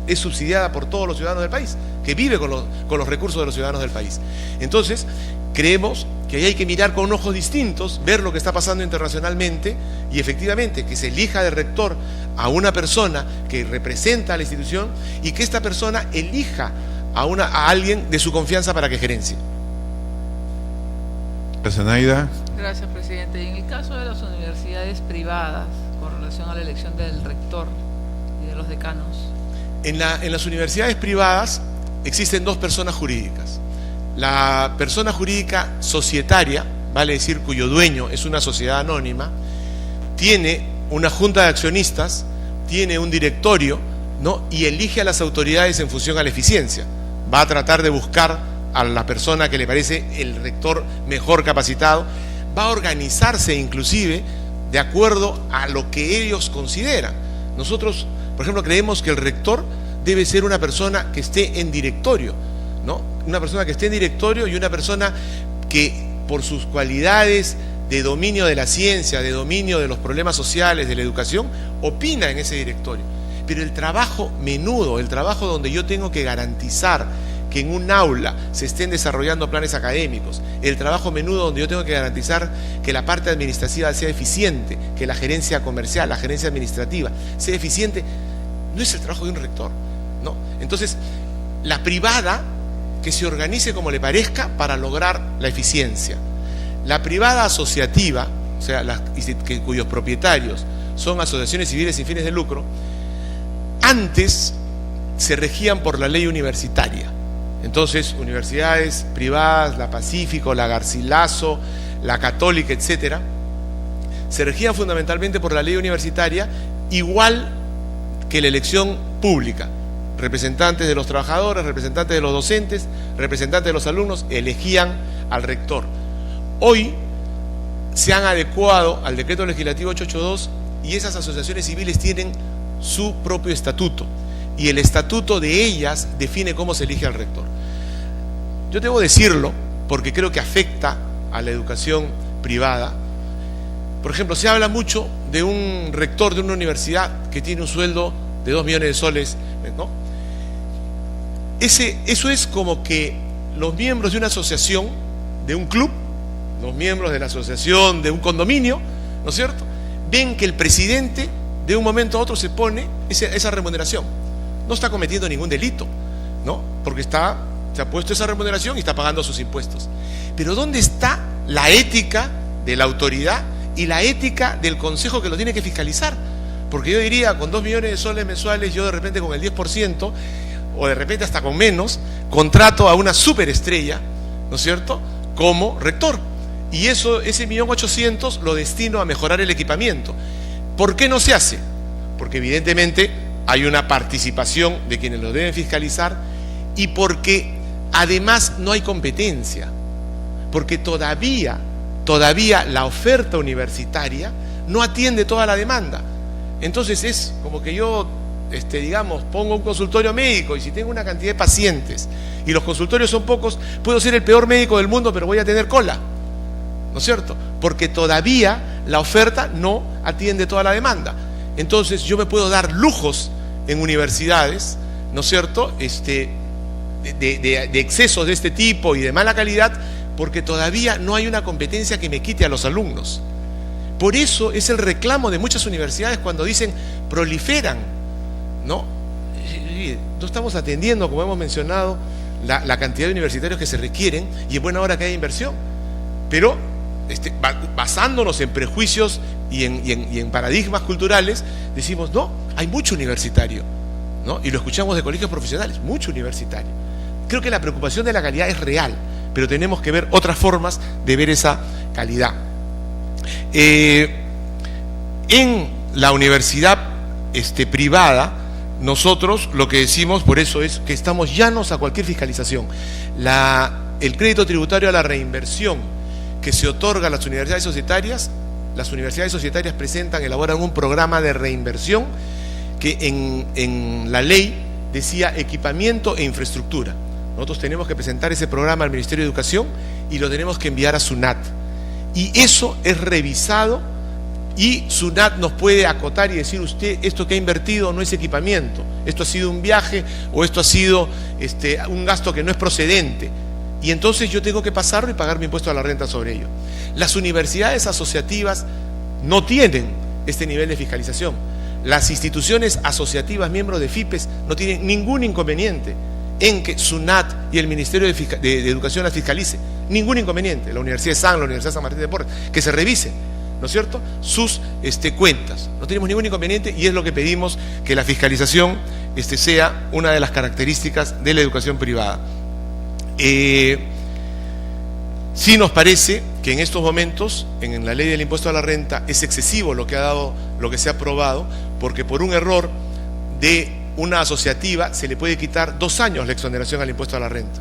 es subsidiada por todos los ciudadanos del país, que vive con los recursos de los ciudadanos del país. Entonces, creemos que ahí hay que mirar con ojos distintos, ver lo que está pasando internacionalmente y efectivamente que se elija de rector a una persona que representa a la institución y que esta persona elija a alguien de su confianza para que gerencie. Zenaida. Gracias, presidente. Y en el caso de las universidades privadas, con relación a la elección del rector y de los decanos. En las universidades privadas existen dos personas jurídicas. La persona jurídica societaria, vale decir cuyo dueño es una sociedad anónima, tiene una junta de accionistas, tiene un directorio, ¿no? Y elige a las autoridades en función a la eficiencia. Va a tratar de buscar a la persona que le parece el rector mejor capacitado, va a organizarse inclusive de acuerdo a lo que ellos consideran. Nosotros, por ejemplo, creemos que el rector debe ser una persona que esté en directorio, ¿no? Una persona que esté en directorio y una persona que por sus cualidades de dominio de la ciencia, de dominio de los problemas sociales, de la educación, opina en ese directorio. Pero el trabajo menudo, el trabajo donde yo tengo que garantizar que en un aula se estén desarrollando planes académicos, el trabajo menudo donde yo tengo que garantizar que la parte administrativa sea eficiente, que la gerencia comercial, la gerencia administrativa sea eficiente, no es el trabajo de un rector, ¿no? Entonces, la privada que se organice como le parezca para lograr la eficiencia. La privada asociativa, o sea, cuyos propietarios son asociaciones civiles sin fines de lucro, antes se regían por la ley universitaria. Entonces, universidades privadas, la Pacífico, la Garcilaso, la Católica, etcétera, se regían fundamentalmente por la ley universitaria, igual que la elección pública. Representantes de los trabajadores, representantes de los docentes, representantes de los alumnos elegían al rector. Hoy se han adecuado al decreto legislativo 882 y esas asociaciones civiles tienen su propio estatuto y el estatuto de ellas define cómo se elige al rector. Yo debo decirlo porque creo que afecta a la educación privada. Por ejemplo, se habla mucho de un rector de una universidad que tiene un sueldo de 2 millones de soles, ¿no? Eso es como que los miembros de una asociación, de un club, los miembros de la asociación de un condominio, ¿no es cierto?, ven que el presidente de un momento a otro se pone esa remuneración. No está cometiendo ningún delito, ¿no? Porque se ha puesto esa remuneración y está pagando sus impuestos. Pero ¿dónde está la ética de la autoridad y la ética del consejo que lo tiene que fiscalizar? Porque yo diría, con 2 millones de soles mensuales, yo de repente con el 10%, o de repente hasta con menos, contrato a una superestrella, ¿no es cierto?, como rector. Y ese 1.800.000 lo destino a mejorar el equipamiento. ¿Por qué no se hace? Porque evidentemente hay una participación de quienes lo deben fiscalizar y porque además no hay competencia. Porque todavía la oferta universitaria no atiende toda la demanda. Entonces es como que yo, digamos, pongo un consultorio médico y si tengo una cantidad de pacientes y los consultorios son pocos, puedo ser el peor médico del mundo, pero voy a tener cola, ¿no es cierto? Porque todavía la oferta no atiende toda la demanda. Entonces yo me puedo dar lujos en universidades, ¿no es cierto?, de excesos de este tipo y de mala calidad, porque todavía no hay una competencia que me quite a los alumnos. Por eso es el reclamo de muchas universidades cuando dicen proliferan, ¿no? No estamos atendiendo, como hemos mencionado, la cantidad de universitarios que se requieren y es buena hora que haya inversión. Pero basándonos en prejuicios y en paradigmas culturales, decimos, no, hay mucho universitario, ¿no? Y lo escuchamos de colegios profesionales, mucho universitario. Creo que la preocupación de la calidad es real, pero tenemos que ver otras formas de ver esa calidad. En la universidad privada, nosotros lo que decimos, por eso es que estamos llanos a cualquier fiscalización. El crédito tributario a la reinversión que se otorga a las universidades societarias elaboran un programa de reinversión que en la ley decía equipamiento e infraestructura. Nosotros tenemos que presentar ese programa al Ministerio de Educación y lo tenemos que enviar a SUNAT. Y eso es revisado Y SUNAT nos puede acotar y decir: usted, esto que ha invertido no es equipamiento, esto ha sido un viaje o esto ha sido un gasto que no es procedente. Y entonces yo tengo que pasarlo y pagar mi impuesto a la renta sobre ello. Las universidades asociativas no tienen este nivel de fiscalización. Las instituciones asociativas miembros de FIPES no tienen ningún inconveniente en que SUNAT y el Ministerio de Educación las fiscalice. Ningún inconveniente. La Universidad de la Universidad de San Martín de Porres, que se revisen, ¿no es cierto?, sus cuentas. No tenemos ningún inconveniente y es lo que pedimos, que la fiscalización sea una de las características de la educación privada. Sí nos parece que en estos momentos, en la ley del impuesto a la renta, es excesivo lo que se ha aprobado, porque por un error de una asociativa se le puede quitar 2 años la exoneración al impuesto a la renta.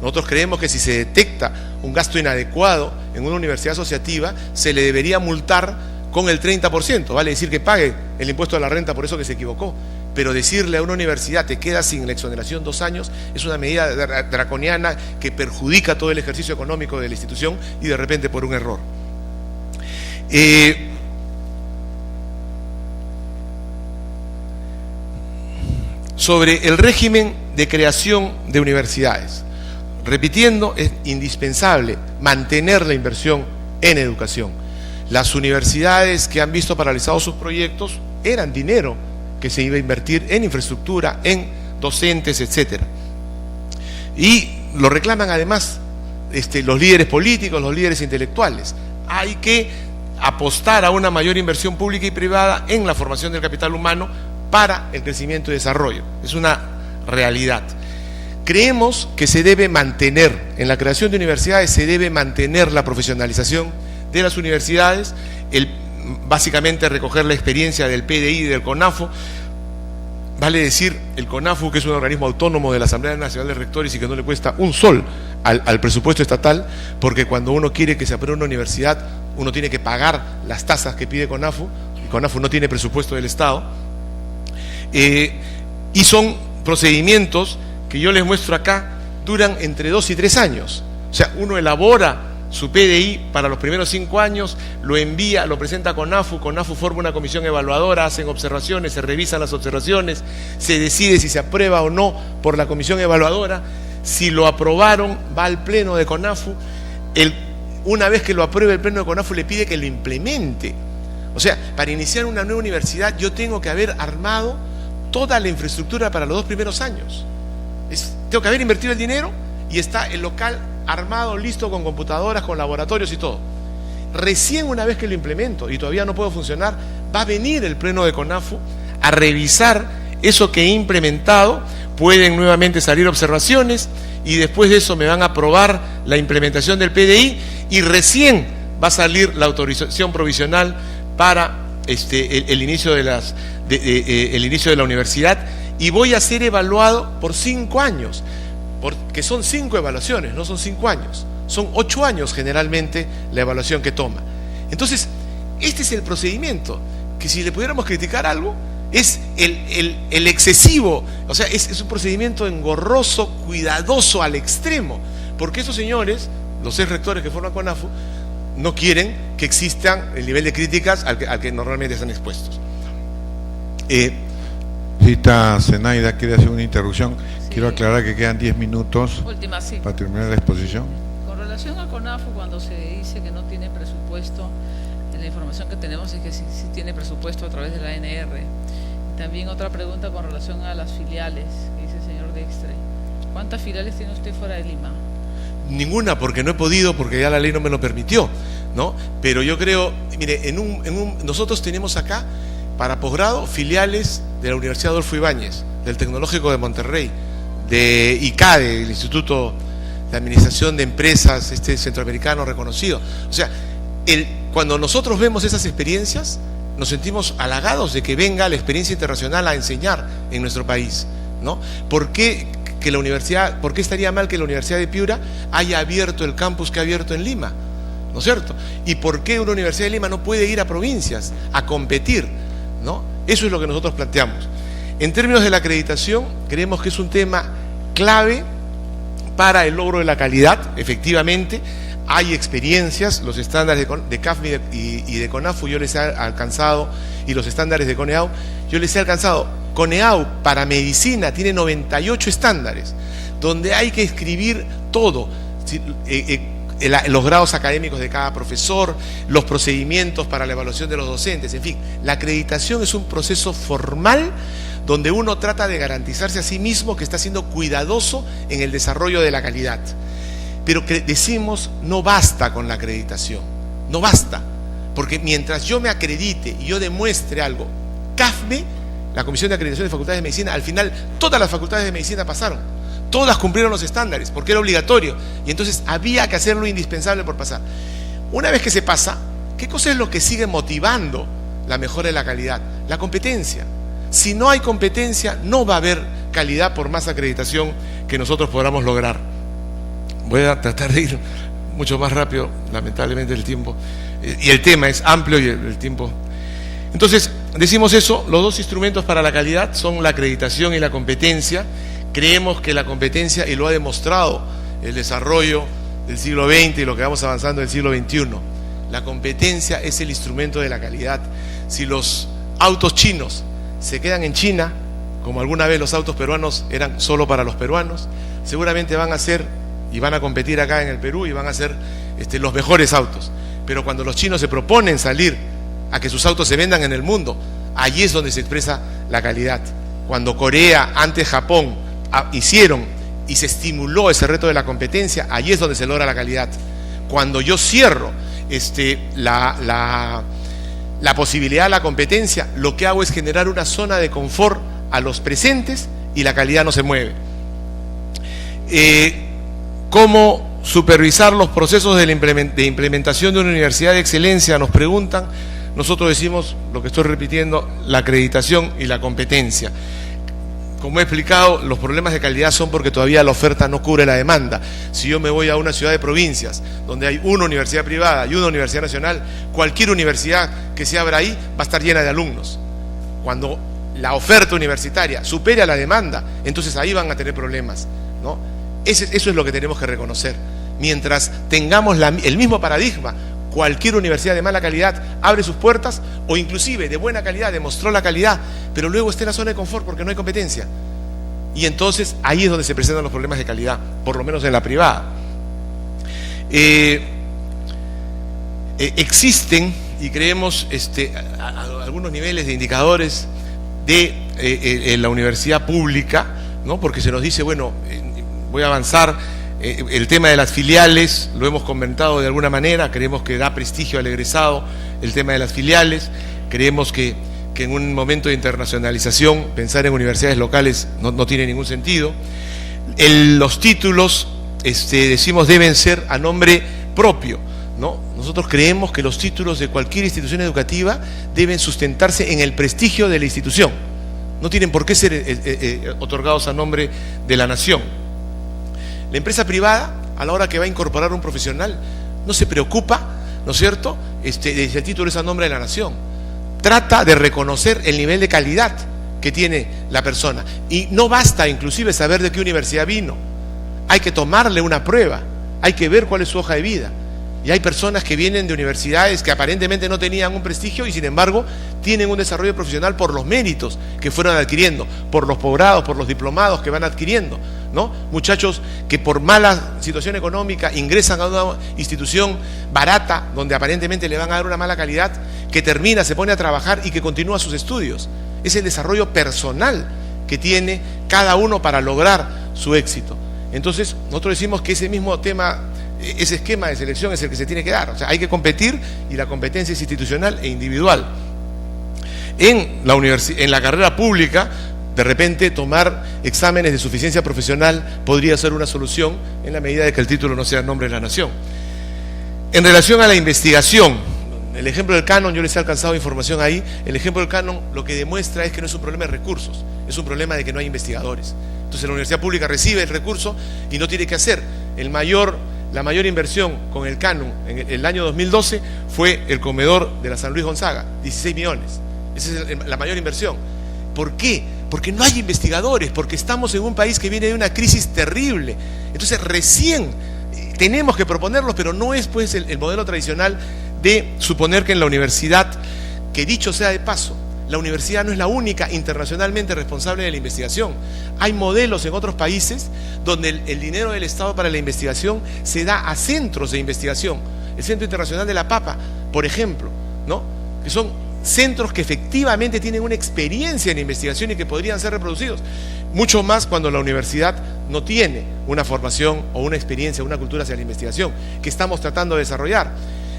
Nosotros creemos que si se detecta un gasto inadecuado en una universidad asociativa, se le debería multar con el 30%, vale decir que pague el impuesto a la renta por eso que se equivocó. Pero decirle a una universidad: te quedas sin la exoneración 2 años, es una medida draconiana que perjudica todo el ejercicio económico de la institución y de repente por un error. Sobre el régimen de creación de universidades, repitiendo, es indispensable mantener la inversión en educación. Las universidades que han visto paralizados sus proyectos eran dinero que se iba a invertir en infraestructura, en docentes, etcétera. Y lo reclaman además los líderes políticos, los líderes intelectuales. Hay que apostar a una mayor inversión pública y privada en la formación del capital humano para el crecimiento y desarrollo. Es una realidad. Creemos que se debe mantener, en la creación de universidades se debe mantener la profesionalización de las universidades, básicamente recoger la experiencia del PDI y del CONAFO. Vale decir, el CONAFO, que es un organismo autónomo de la Asamblea Nacional de Rectores y que no le cuesta un sol al presupuesto estatal, porque cuando uno quiere que se apruebe una universidad, uno tiene que pagar las tasas que pide CONAFO, y CONAFO no tiene presupuesto del Estado, y son procedimientos que yo les muestro acá, duran entre 2 y 3 años. O sea, uno elabora su PDI para los primeros 5 años, lo envía, lo presenta a CONAFU forma una comisión evaluadora, hacen observaciones, se revisan las observaciones, se decide si se aprueba o no por la comisión evaluadora. Si lo aprobaron, va al pleno de CONAFU. Una vez que lo apruebe el pleno de CONAFU, le pide que lo implemente. O sea, para iniciar una nueva universidad yo tengo que haber armado toda la infraestructura para los 2 primeros años. Tengo que haber invertido el dinero y está el local armado, listo, con computadoras, con laboratorios y todo. Recién una vez que lo implemento y todavía no puedo funcionar, va a venir el pleno de CONAFU a revisar eso que he implementado. Pueden nuevamente salir observaciones y después de eso me van a aprobar la implementación del PDI y recién va a salir la autorización provisional para el inicio de la universidad, y voy a ser evaluado por 5 años. Porque son 5 evaluaciones, no son 5 años, son 8 años generalmente la evaluación que toma. Entonces, este es el procedimiento, que si le pudiéramos criticar algo, es el excesivo, o sea, es un procedimiento engorroso, cuidadoso al extremo, porque esos señores, los ex rectores que forman CONAFU, no quieren que existan el nivel de críticas al que normalmente están expuestos. Cita Zenaida, quiere hacer una interrupción. Quiero aclarar que quedan 10 minutos Última, sí, para terminar la exposición. Con relación a CONAFU, cuando se dice que no tiene presupuesto, la información que tenemos es que sí tiene presupuesto a través de la ANR. También otra pregunta con relación a las filiales, que dice el señor Dextre. ¿Cuántas filiales tiene usted fuera de Lima? Ninguna, porque no he podido, porque ya la ley no me lo permitió, ¿no? Pero yo creo, mire, nosotros tenemos acá, para posgrado, filiales de la Universidad Adolfo Ibáñez, del Tecnológico de Monterrey, de ICADE, el Instituto de Administración de Empresas centroamericano reconocido. O sea, cuando nosotros vemos esas experiencias, nos sentimos halagados de que venga la experiencia internacional a enseñar en nuestro país, ¿no? ¿Por qué estaría mal que la Universidad de Piura haya abierto el campus que ha abierto en Lima? ¿No es cierto? ¿Y por qué una Universidad de Lima no puede ir a provincias a competir? ¿No? Eso es lo que nosotros planteamos. En términos de la acreditación, creemos que es un tema clave para el logro de la calidad. Efectivamente, hay experiencias, los estándares de CAFMI y de CONAFU yo les he alcanzado, y los estándares de CONEAU yo les he alcanzado. CONEAU para medicina tiene 98 estándares, donde hay que escribir todo, los grados académicos de cada profesor, los procedimientos para la evaluación de los docentes, en fin. La acreditación es un proceso formal donde uno trata de garantizarse a sí mismo que está siendo cuidadoso en el desarrollo de la calidad. Pero que decimos, no basta con la acreditación, no basta, porque mientras yo me acredite y yo demuestre algo, CAFME, la Comisión de Acreditación de Facultades de Medicina, al final todas las facultades de medicina pasaron, todas cumplieron los estándares, porque era obligatorio, y entonces había que hacer lo indispensable por pasar. Una vez que se pasa, ¿qué cosa es lo que sigue motivando la mejora de la calidad? La competencia. Si no hay competencia, no va a haber calidad por más acreditación que nosotros podamos lograr. Voy a tratar de ir mucho más rápido, lamentablemente el tiempo, y el tema es amplio y el tiempo. Entonces, decimos eso, los dos instrumentos para la calidad son la acreditación y la competencia. Creemos que la competencia, y lo ha demostrado el desarrollo del siglo XX y lo que vamos avanzando del siglo XXI, la competencia es el instrumento de la calidad. Si los autos chinos se quedan en China, como alguna vez los autos peruanos eran solo para los peruanos, seguramente van a ser y van a competir acá en el Perú y van a ser los mejores autos. Pero cuando los chinos se proponen salir a que sus autos se vendan en el mundo, allí es donde se expresa la calidad. Cuando Corea, antes Japón, hicieron y se estimuló ese reto de la competencia, allí es donde se logra la calidad. Cuando yo cierro la posibilidad de la competencia, lo que hago es generar una zona de confort a los presentes y la calidad no se mueve. ¿Cómo supervisar los procesos de implementación de una universidad de excelencia? Nos preguntan. Nosotros decimos, lo que estoy repitiendo, la acreditación y la competencia. Como he explicado, los problemas de calidad son porque todavía la oferta no cubre la demanda. Si yo me voy a una ciudad de provincias donde hay una universidad privada y una universidad nacional, cualquier universidad que se abra ahí va a estar llena de alumnos. Cuando la oferta universitaria supere a la demanda, entonces ahí van a tener problemas, ¿no? Eso es lo que tenemos que reconocer. Mientras tengamos el mismo paradigma, cualquier universidad de mala calidad abre sus puertas, o inclusive de buena calidad demostró la calidad, pero luego está en la zona de confort porque no hay competencia. Y entonces ahí es donde se presentan los problemas de calidad, por lo menos en la privada. Existen, y creemos, algunos niveles de indicadores de la universidad pública, ¿no? Porque se nos dice, bueno, voy a avanzar. El tema de las filiales lo hemos comentado de alguna manera. Creemos que da prestigio al egresado el tema de las filiales. Creemos que en un momento de internacionalización pensar en universidades locales no tiene ningún sentido. Los títulos, decimos, deben ser a nombre propio, ¿no? Nosotros creemos que los títulos de cualquier institución educativa deben sustentarse en el prestigio de la institución. No tienen por qué ser otorgados a nombre de la nación. La empresa privada, a la hora que va a incorporar un profesional, no se preocupa, ¿no es cierto?, de si el título es a nombre de la nación. Trata de reconocer el nivel de calidad que tiene la persona. Y no basta inclusive saber de qué universidad vino. Hay que tomarle una prueba, hay que ver cuál es su hoja de vida. Y hay personas que vienen de universidades que aparentemente no tenían un prestigio y sin embargo tienen un desarrollo profesional por los méritos que fueron adquiriendo, por los posgrados, por los diplomados que van adquiriendo, ¿no? Muchachos que por mala situación económica ingresan a una institución barata donde aparentemente le van a dar una mala calidad, que termina, se pone a trabajar y que continúa sus estudios. Es el desarrollo personal que tiene cada uno para lograr su éxito. Entonces nosotros decimos que ese mismo tema, ese esquema de selección es el que se tiene que dar. O sea, hay que competir y la competencia es institucional e individual. En la carrera pública, de repente tomar exámenes de suficiencia profesional podría ser una solución en la medida de que el título no sea en nombre de la nación. En relación a la investigación, el ejemplo del canon, yo les he alcanzado información ahí. El ejemplo del canon lo que demuestra es que no es un problema de recursos, es un problema de que no hay investigadores. Entonces la universidad pública recibe el recurso y no tiene que hacer. La mayor inversión con el canon en el año 2012 fue el comedor de la San Luis Gonzaga, 16 millones. Esa es la mayor inversión. ¿Por qué? Porque no hay investigadores, porque estamos en un país que viene de una crisis terrible. Entonces recién tenemos que proponerlos, pero no es pues el modelo tradicional de suponer que en la universidad, que dicho sea de paso, la universidad no es la única internacionalmente responsable de la investigación. Hay modelos en otros países donde el dinero del Estado para la investigación se da a centros de investigación. El Centro Internacional de la Papa, por ejemplo, ¿no? Que son centros que efectivamente tienen una experiencia en investigación y que podrían ser reproducidos. Mucho más cuando la universidad no tiene una formación o una experiencia, una cultura hacia la investigación, que estamos tratando de desarrollar.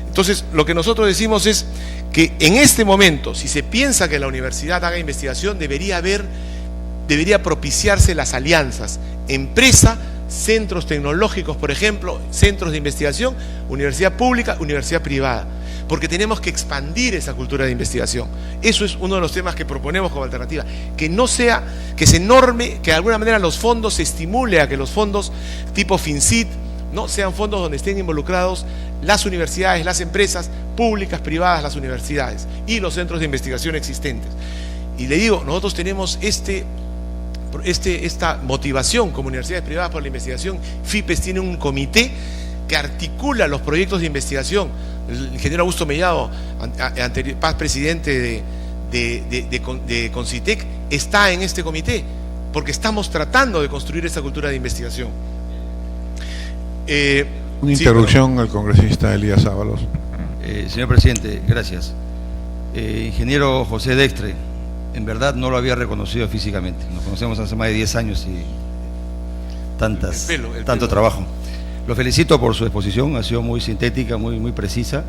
Entonces, lo que nosotros decimos es que en este momento, si se piensa que la universidad haga investigación, debería propiciarse las alianzas, empresa, centros tecnológicos, por ejemplo, centros de investigación, universidad pública, universidad privada, porque tenemos que expandir esa cultura de investigación. Eso es uno de los temas que proponemos como alternativa, que no sea, que se norme, que de alguna manera los fondos se estimule a que los fondos tipo FinCit, ¿no? Sean fondos donde estén involucrados las universidades, las empresas públicas, privadas, las universidades y los centros de investigación existentes. Y le digo, nosotros tenemos esta motivación como universidades privadas por la investigación. FIPES tiene un comité que articula los proyectos de investigación. El ingeniero Augusto Mellado, paz presidente de Concitec, está en este comité, porque estamos tratando de construir esta cultura de investigación. Una interrupción al congresista Elías Ábalos. Señor presidente, gracias. Ingeniero José Dextre, en verdad no lo había reconocido físicamente. Nos conocemos hace más de 10 años y tanto trabajo. Lo felicito por su exposición, ha sido muy sintética, muy precisa.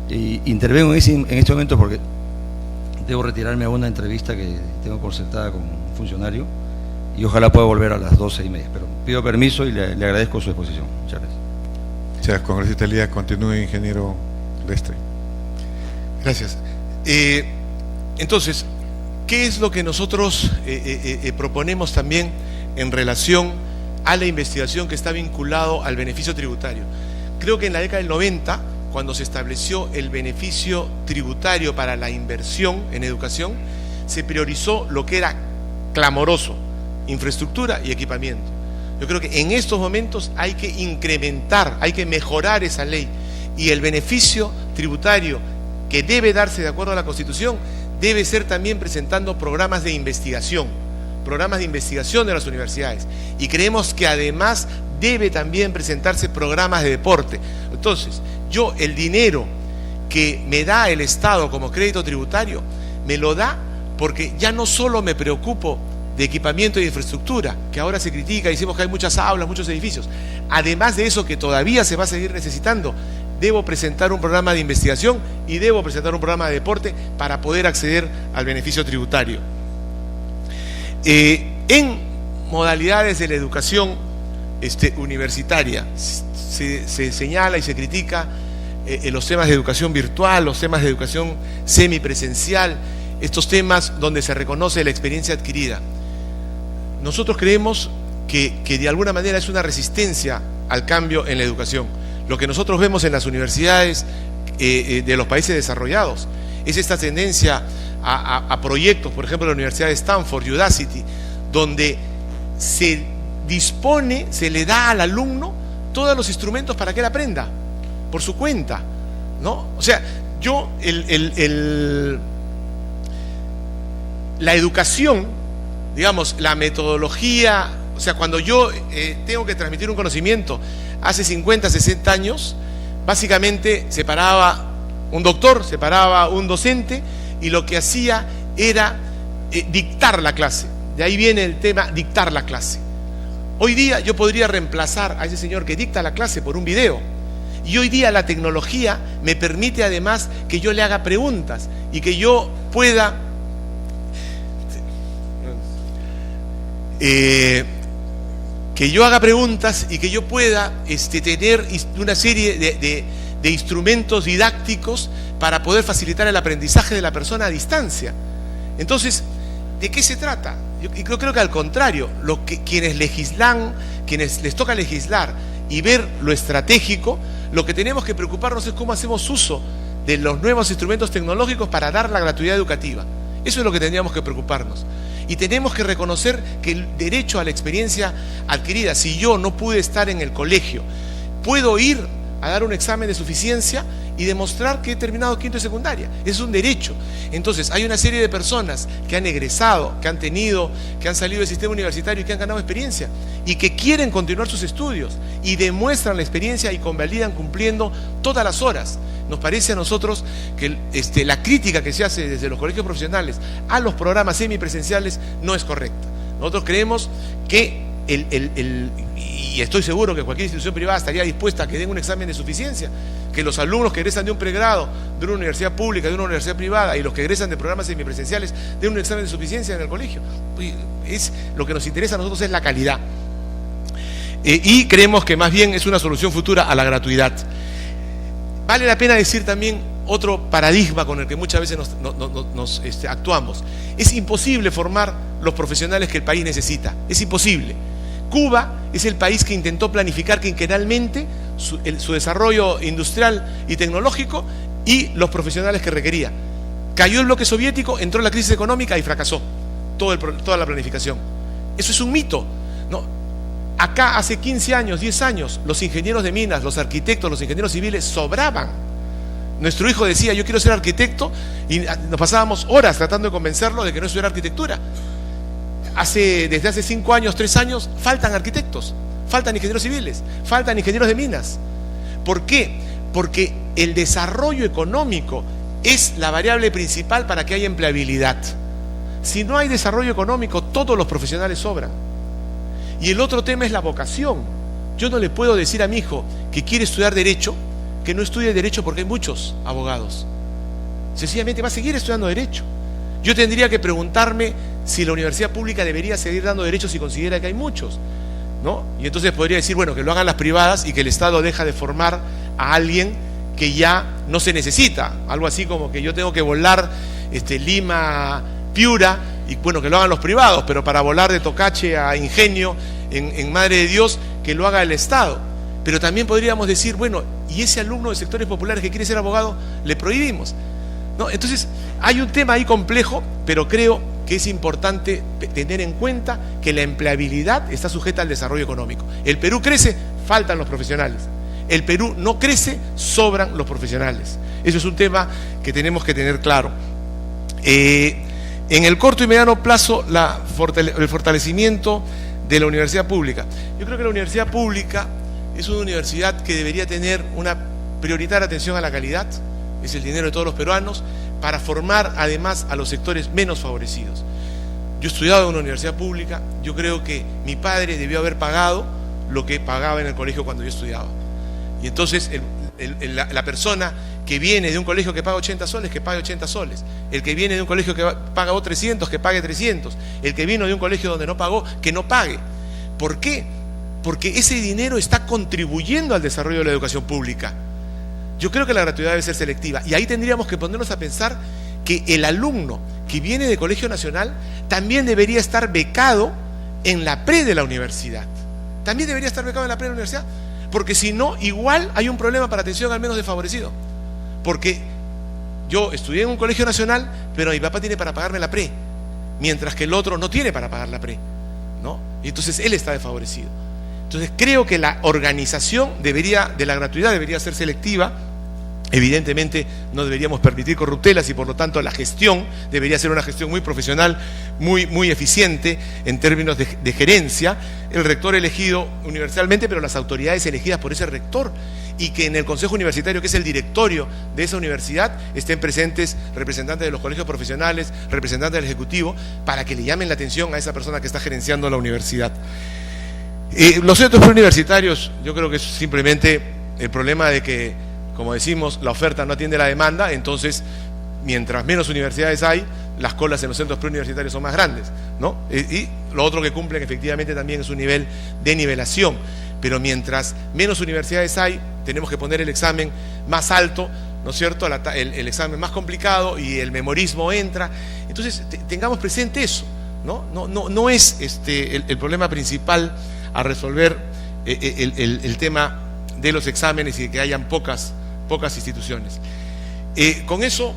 Y intervengo en este momento porque debo retirarme a una entrevista que tengo concertada con un funcionario y ojalá pueda volver a las 12:30. Pero pido permiso y le agradezco su exposición. Muchas gracias. Gracias, congresista Elías. Continúe, ingeniero Dextre. Gracias. Entonces, ¿qué es lo que nosotros proponemos también en relación a la investigación que está vinculado al beneficio tributario? Creo que en la década del 90, cuando se estableció el beneficio tributario para la inversión en educación, se priorizó lo que era clamoroso: infraestructura y equipamiento. Yo creo que en estos momentos hay que incrementar, hay que mejorar esa ley, y el beneficio tributario que debe darse de acuerdo a la Constitución debe ser también presentando programas de investigación de las universidades, y creemos que además debe también presentarse programas de deporte. Entonces, el dinero que me da el Estado como crédito tributario, me lo da porque ya no solo me preocupo de equipamiento y de infraestructura, que ahora se critica, decimos que hay muchas aulas, muchos edificios. Además de eso, que todavía se va a seguir necesitando, debo presentar un programa de investigación y debo presentar un programa de deporte para poder acceder al beneficio tributario. En modalidades de la educación universitaria se señala y se critica los temas de educación virtual, los temas de educación semipresencial, estos temas donde se reconoce la experiencia adquirida. Nosotros creemos que de alguna manera es una resistencia al cambio en la educación. Lo que nosotros vemos en las universidades de los países desarrollados es esta tendencia a proyectos, por ejemplo la Universidad de Stanford, Udacity, donde se dispone, se le da al alumno todos los instrumentos para que él aprenda por su cuenta, ¿no? O sea, la educación, digamos, la metodología, o sea, cuando yo tengo que transmitir un conocimiento hace 50, 60 años, básicamente se paraba un doctor, se paraba un docente y lo que hacía era dictar la clase. De ahí viene el tema dictar la clase. Hoy día yo podría reemplazar a ese señor que dicta la clase por un video. Y hoy día la tecnología me permite además que yo le haga preguntas y que yo pueda tener una serie de instrumentos didácticos para poder facilitar el aprendizaje de la persona a distancia. Entonces, ¿de qué se trata? Yo creo que al contrario, quienes legislan, quienes les toca legislar y ver lo estratégico, lo que tenemos que preocuparnos es cómo hacemos uso de los nuevos instrumentos tecnológicos para dar la gratuidad educativa. Eso es lo que tendríamos que preocuparnos. Y tenemos que reconocer que el derecho a la experiencia adquirida, si yo no pude estar en el colegio puedo ir a dar un examen de suficiencia y demostrar que he terminado quinto de secundaria. Es un derecho. Entonces, hay una serie de personas que han egresado, que han salido del sistema universitario y que han ganado experiencia y que quieren continuar sus estudios y demuestran la experiencia y convalidan cumpliendo todas las horas. Nos parece a nosotros que la crítica que se hace desde los colegios profesionales a los programas semipresenciales no es correcta. Nosotros creemos que y estoy seguro que cualquier institución privada estaría dispuesta a que den un examen de suficiencia, que los alumnos que egresan de un pregrado de una universidad pública, de una universidad privada, y los que egresan de programas semipresenciales den un examen de suficiencia en el colegio. Es lo que nos interesa a nosotros, es la calidad. Y creemos que más bien es una solución futura a la gratuidad. Vale la pena decir también otro paradigma con el que muchas veces nos actuamos. Es imposible formar los profesionales que el país necesita. Es imposible. Cuba es el país que intentó planificar quinquenalmente su desarrollo industrial y tecnológico y los profesionales que requería. Cayó el bloque soviético, entró la crisis económica y fracasó toda la planificación. Eso es un mito, ¿no? Acá hace 15 años, 10 años, los ingenieros de minas, los arquitectos, los ingenieros civiles sobraban. Nuestro hijo decía, yo quiero ser arquitecto, y nos pasábamos horas tratando de convencerlo de que no estudiara arquitectura. Desde hace 5 años, 3 años, faltan arquitectos, faltan ingenieros civiles, faltan ingenieros de minas. ¿Por qué? Porque el desarrollo económico es la variable principal para que haya empleabilidad. Si no hay desarrollo económico, todos los profesionales sobran. Y el otro tema es la vocación. Yo no le puedo decir a mi hijo que quiere estudiar Derecho, que no estudie Derecho porque hay muchos abogados. Sencillamente va a seguir estudiando Derecho. Yo tendría que preguntarme si la universidad pública debería seguir dando derechos si considera que hay muchos, ¿no? Y entonces podría decir, bueno, que lo hagan las privadas y que el Estado deja de formar a alguien que ya no se necesita. Algo así como que yo tengo que volar Lima, Piura, y bueno, que lo hagan los privados, pero para volar de Tocache a Ingenio, en Madre de Dios, que lo haga el Estado. Pero también podríamos decir, bueno, y ese alumno de sectores populares que quiere ser abogado, le prohibimos, ¿no? Entonces, hay un tema ahí complejo, pero creo que es importante tener en cuenta que la empleabilidad está sujeta al desarrollo económico. El Perú crece, faltan los profesionales. El Perú no crece, sobran los profesionales. Eso es un tema que tenemos que tener claro. En el corto y mediano plazo, el fortalecimiento de la universidad pública. Yo creo que la universidad pública es una universidad que debería tener una prioritaria atención a la calidad, es el dinero de todos los peruanos, para formar además a los sectores menos favorecidos. Yo he estudiado en una universidad pública, yo creo que mi padre debió haber pagado lo que pagaba en el colegio cuando yo estudiaba. Y entonces la persona que viene de un colegio que paga 80 soles, que pague 80 soles. El que viene de un colegio que paga 300, que pague 300. El que vino de un colegio donde no pagó, que no pague. ¿Por qué? Porque ese dinero está contribuyendo al desarrollo de la educación pública. Yo creo que la gratuidad debe ser selectiva. Y ahí tendríamos que ponernos a pensar que el alumno que viene de colegio nacional también debería estar becado en la pre de la universidad. También debería estar becado en la pre de la universidad. Porque si no, igual hay un problema para atención al menos desfavorecido. Porque yo estudié en un colegio nacional, pero mi papá tiene para pagarme la pre, mientras que el otro no tiene para pagar la pre, ¿no? Y entonces él está desfavorecido. Entonces creo que la organización de la gratuidad debería ser selectiva. Evidentemente no deberíamos permitir corruptelas y por lo tanto la gestión debería ser una gestión muy profesional, muy eficiente en términos de gerencia. El rector elegido universalmente, pero las autoridades elegidas por ese rector, y que en el consejo universitario, que es el directorio de esa universidad, estén presentes representantes de los colegios profesionales, representantes del ejecutivo, para que le llamen la atención a esa persona que está gerenciando la universidad. Los centros preuniversitarios, yo creo que es simplemente el problema de que, como decimos, la oferta no atiende la demanda. Entonces, mientras menos universidades hay, las colas en los centros preuniversitarios son más grandes, ¿no? Y lo otro que cumplen efectivamente también es un nivel de nivelación. Pero mientras menos universidades hay, tenemos que poner el examen más alto, ¿no es cierto? El examen más complicado, y el memorismo entra. Entonces, tengamos presente eso, ¿no? No es el problema principal a resolver el tema de los exámenes y de que hayan pocas instituciones. Con eso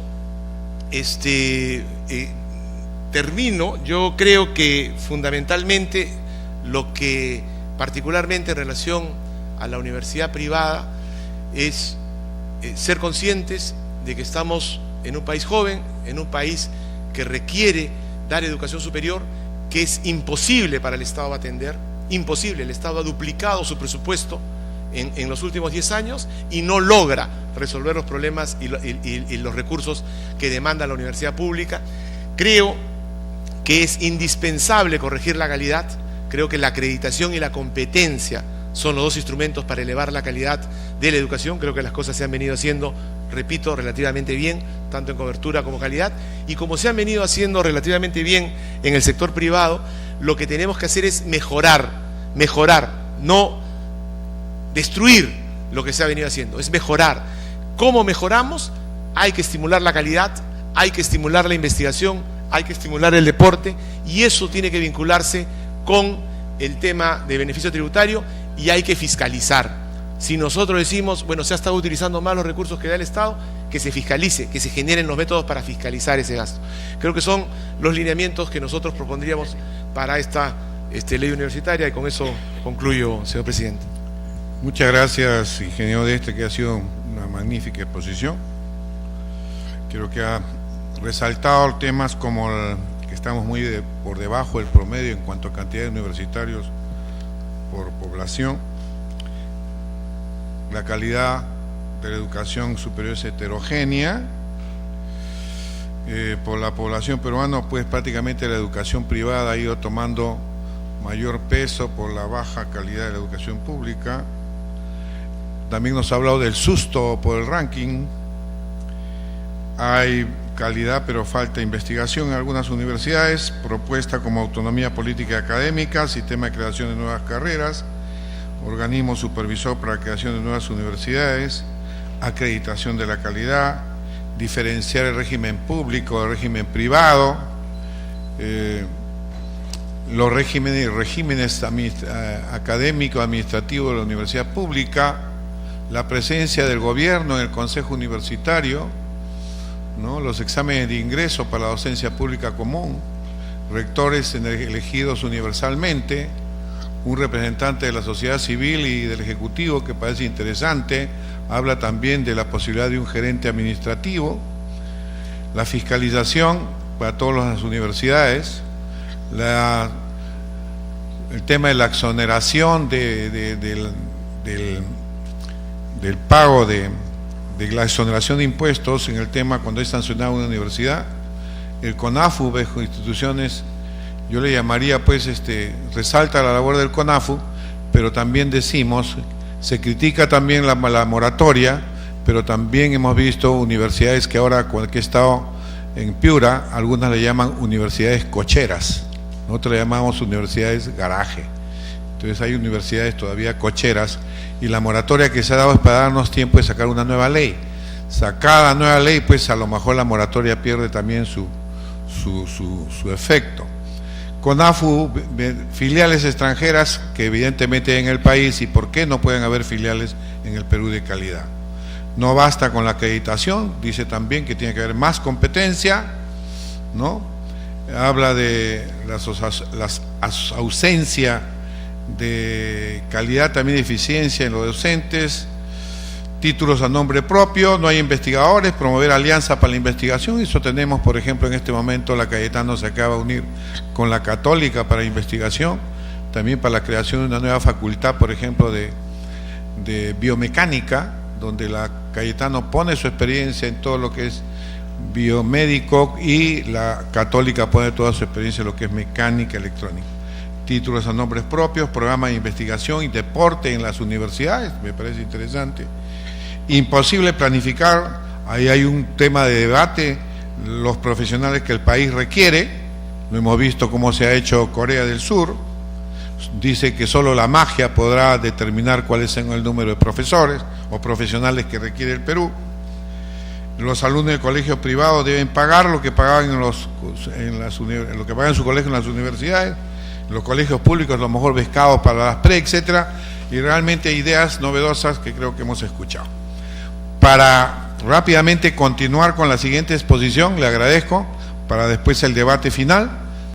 termino. Yo creo que fundamentalmente lo que, particularmente en relación a la universidad privada es ser conscientes de que estamos en un país joven, en un país que requiere dar educación superior, que es imposible para el Estado atender, imposible. El Estado ha duplicado su presupuesto en los últimos 10 años y no logra resolver los problemas y los recursos que demanda la universidad pública. Creo que es indispensable corregir la calidad. Creo que la acreditación y la competencia son los dos instrumentos para elevar la calidad de la educación. Creo que las cosas se han venido haciendo, repito, relativamente bien, tanto en cobertura como calidad, y como se han venido haciendo relativamente bien en el sector privado, lo que tenemos que hacer es mejorar, no destruir lo que se ha venido haciendo, es mejorar. ¿Cómo mejoramos? Hay que estimular la calidad, hay que estimular la investigación, hay que estimular el deporte, y eso tiene que vincularse con el tema de beneficio tributario, y hay que fiscalizar. Si nosotros decimos, bueno, se ha estado utilizando más los recursos que da el Estado, que se fiscalice, que se generen los métodos para fiscalizar ese gasto. Creo que son los lineamientos que nosotros propondríamos para esta ley universitaria, y con eso concluyo, señor presidente. Muchas gracias, ingeniero Deste, que ha sido una magnífica exposición. Creo que ha resaltado temas como que estamos muy por debajo del promedio en cuanto a cantidad de universitarios por población. La calidad de la educación superior es heterogénea. Por la población peruana, pues prácticamente la educación privada ha ido tomando mayor peso por la baja calidad de la educación pública. También nos ha hablado del susto por el ranking. Hay calidad pero falta investigación en algunas universidades, propuesta como autonomía política y académica, sistema de creación de nuevas carreras, organismo supervisor para la creación de nuevas universidades, acreditación de la calidad, diferenciar el régimen público del régimen privado, los regímenes académicos, administrativos de la universidad pública, la presencia del gobierno en el consejo universitario, ¿no? Los exámenes de ingreso para la docencia pública común, rectores elegidos universalmente, un representante de la sociedad civil y del Ejecutivo, que parece interesante. Habla también de la posibilidad de un gerente administrativo, la fiscalización para todas las universidades, el tema de la exoneración del pago de la exoneración de impuestos en el tema cuando es sancionada una universidad, el CONAFU, bajo instituciones, yo le llamaría pues, resalta la labor del CONAFU, pero también decimos, se critica también la moratoria, pero también hemos visto universidades que ahora, que he estado en Piura, algunas le llaman universidades cocheras, nosotros le llamamos universidades garaje. Entonces hay universidades todavía cocheras, y la moratoria que se ha dado es para darnos tiempo de sacar una nueva ley. Sacada la nueva ley, pues a lo mejor la moratoria pierde también su efecto. CONAFU, filiales extranjeras que evidentemente hay en el país, y por qué no pueden haber filiales en el Perú de calidad. No basta con la acreditación, dice también que tiene que haber más competencia, ¿no? Habla de la ausencia de calidad, también de eficiencia en los docentes, títulos a nombre propio, no hay investigadores, promover alianza para la investigación. Eso tenemos, por ejemplo, en este momento la Cayetano se acaba de unir con la Católica para investigación, también para la creación de una nueva facultad, por ejemplo, de biomecánica, donde la Cayetano pone su experiencia en todo lo que es biomédico y la Católica pone toda su experiencia en lo que es mecánica electrónica. Títulos a nombres propios, programas de investigación y deporte en las universidades, me parece interesante. Imposible planificar, ahí hay un tema de debate, los profesionales que el país requiere, lo hemos visto cómo se ha hecho Corea del Sur, dice que solo la magia podrá determinar cuál es el número de profesores o profesionales que requiere el Perú. Los alumnos del colegio privado deben pagar lo que pagaban lo que pagan en su colegio en las universidades. Los colegios públicos, a lo mejor becados para las pre, etcétera, y realmente ideas novedosas que creo que hemos escuchado. Para rápidamente continuar con la siguiente exposición, le agradezco, para después el debate final.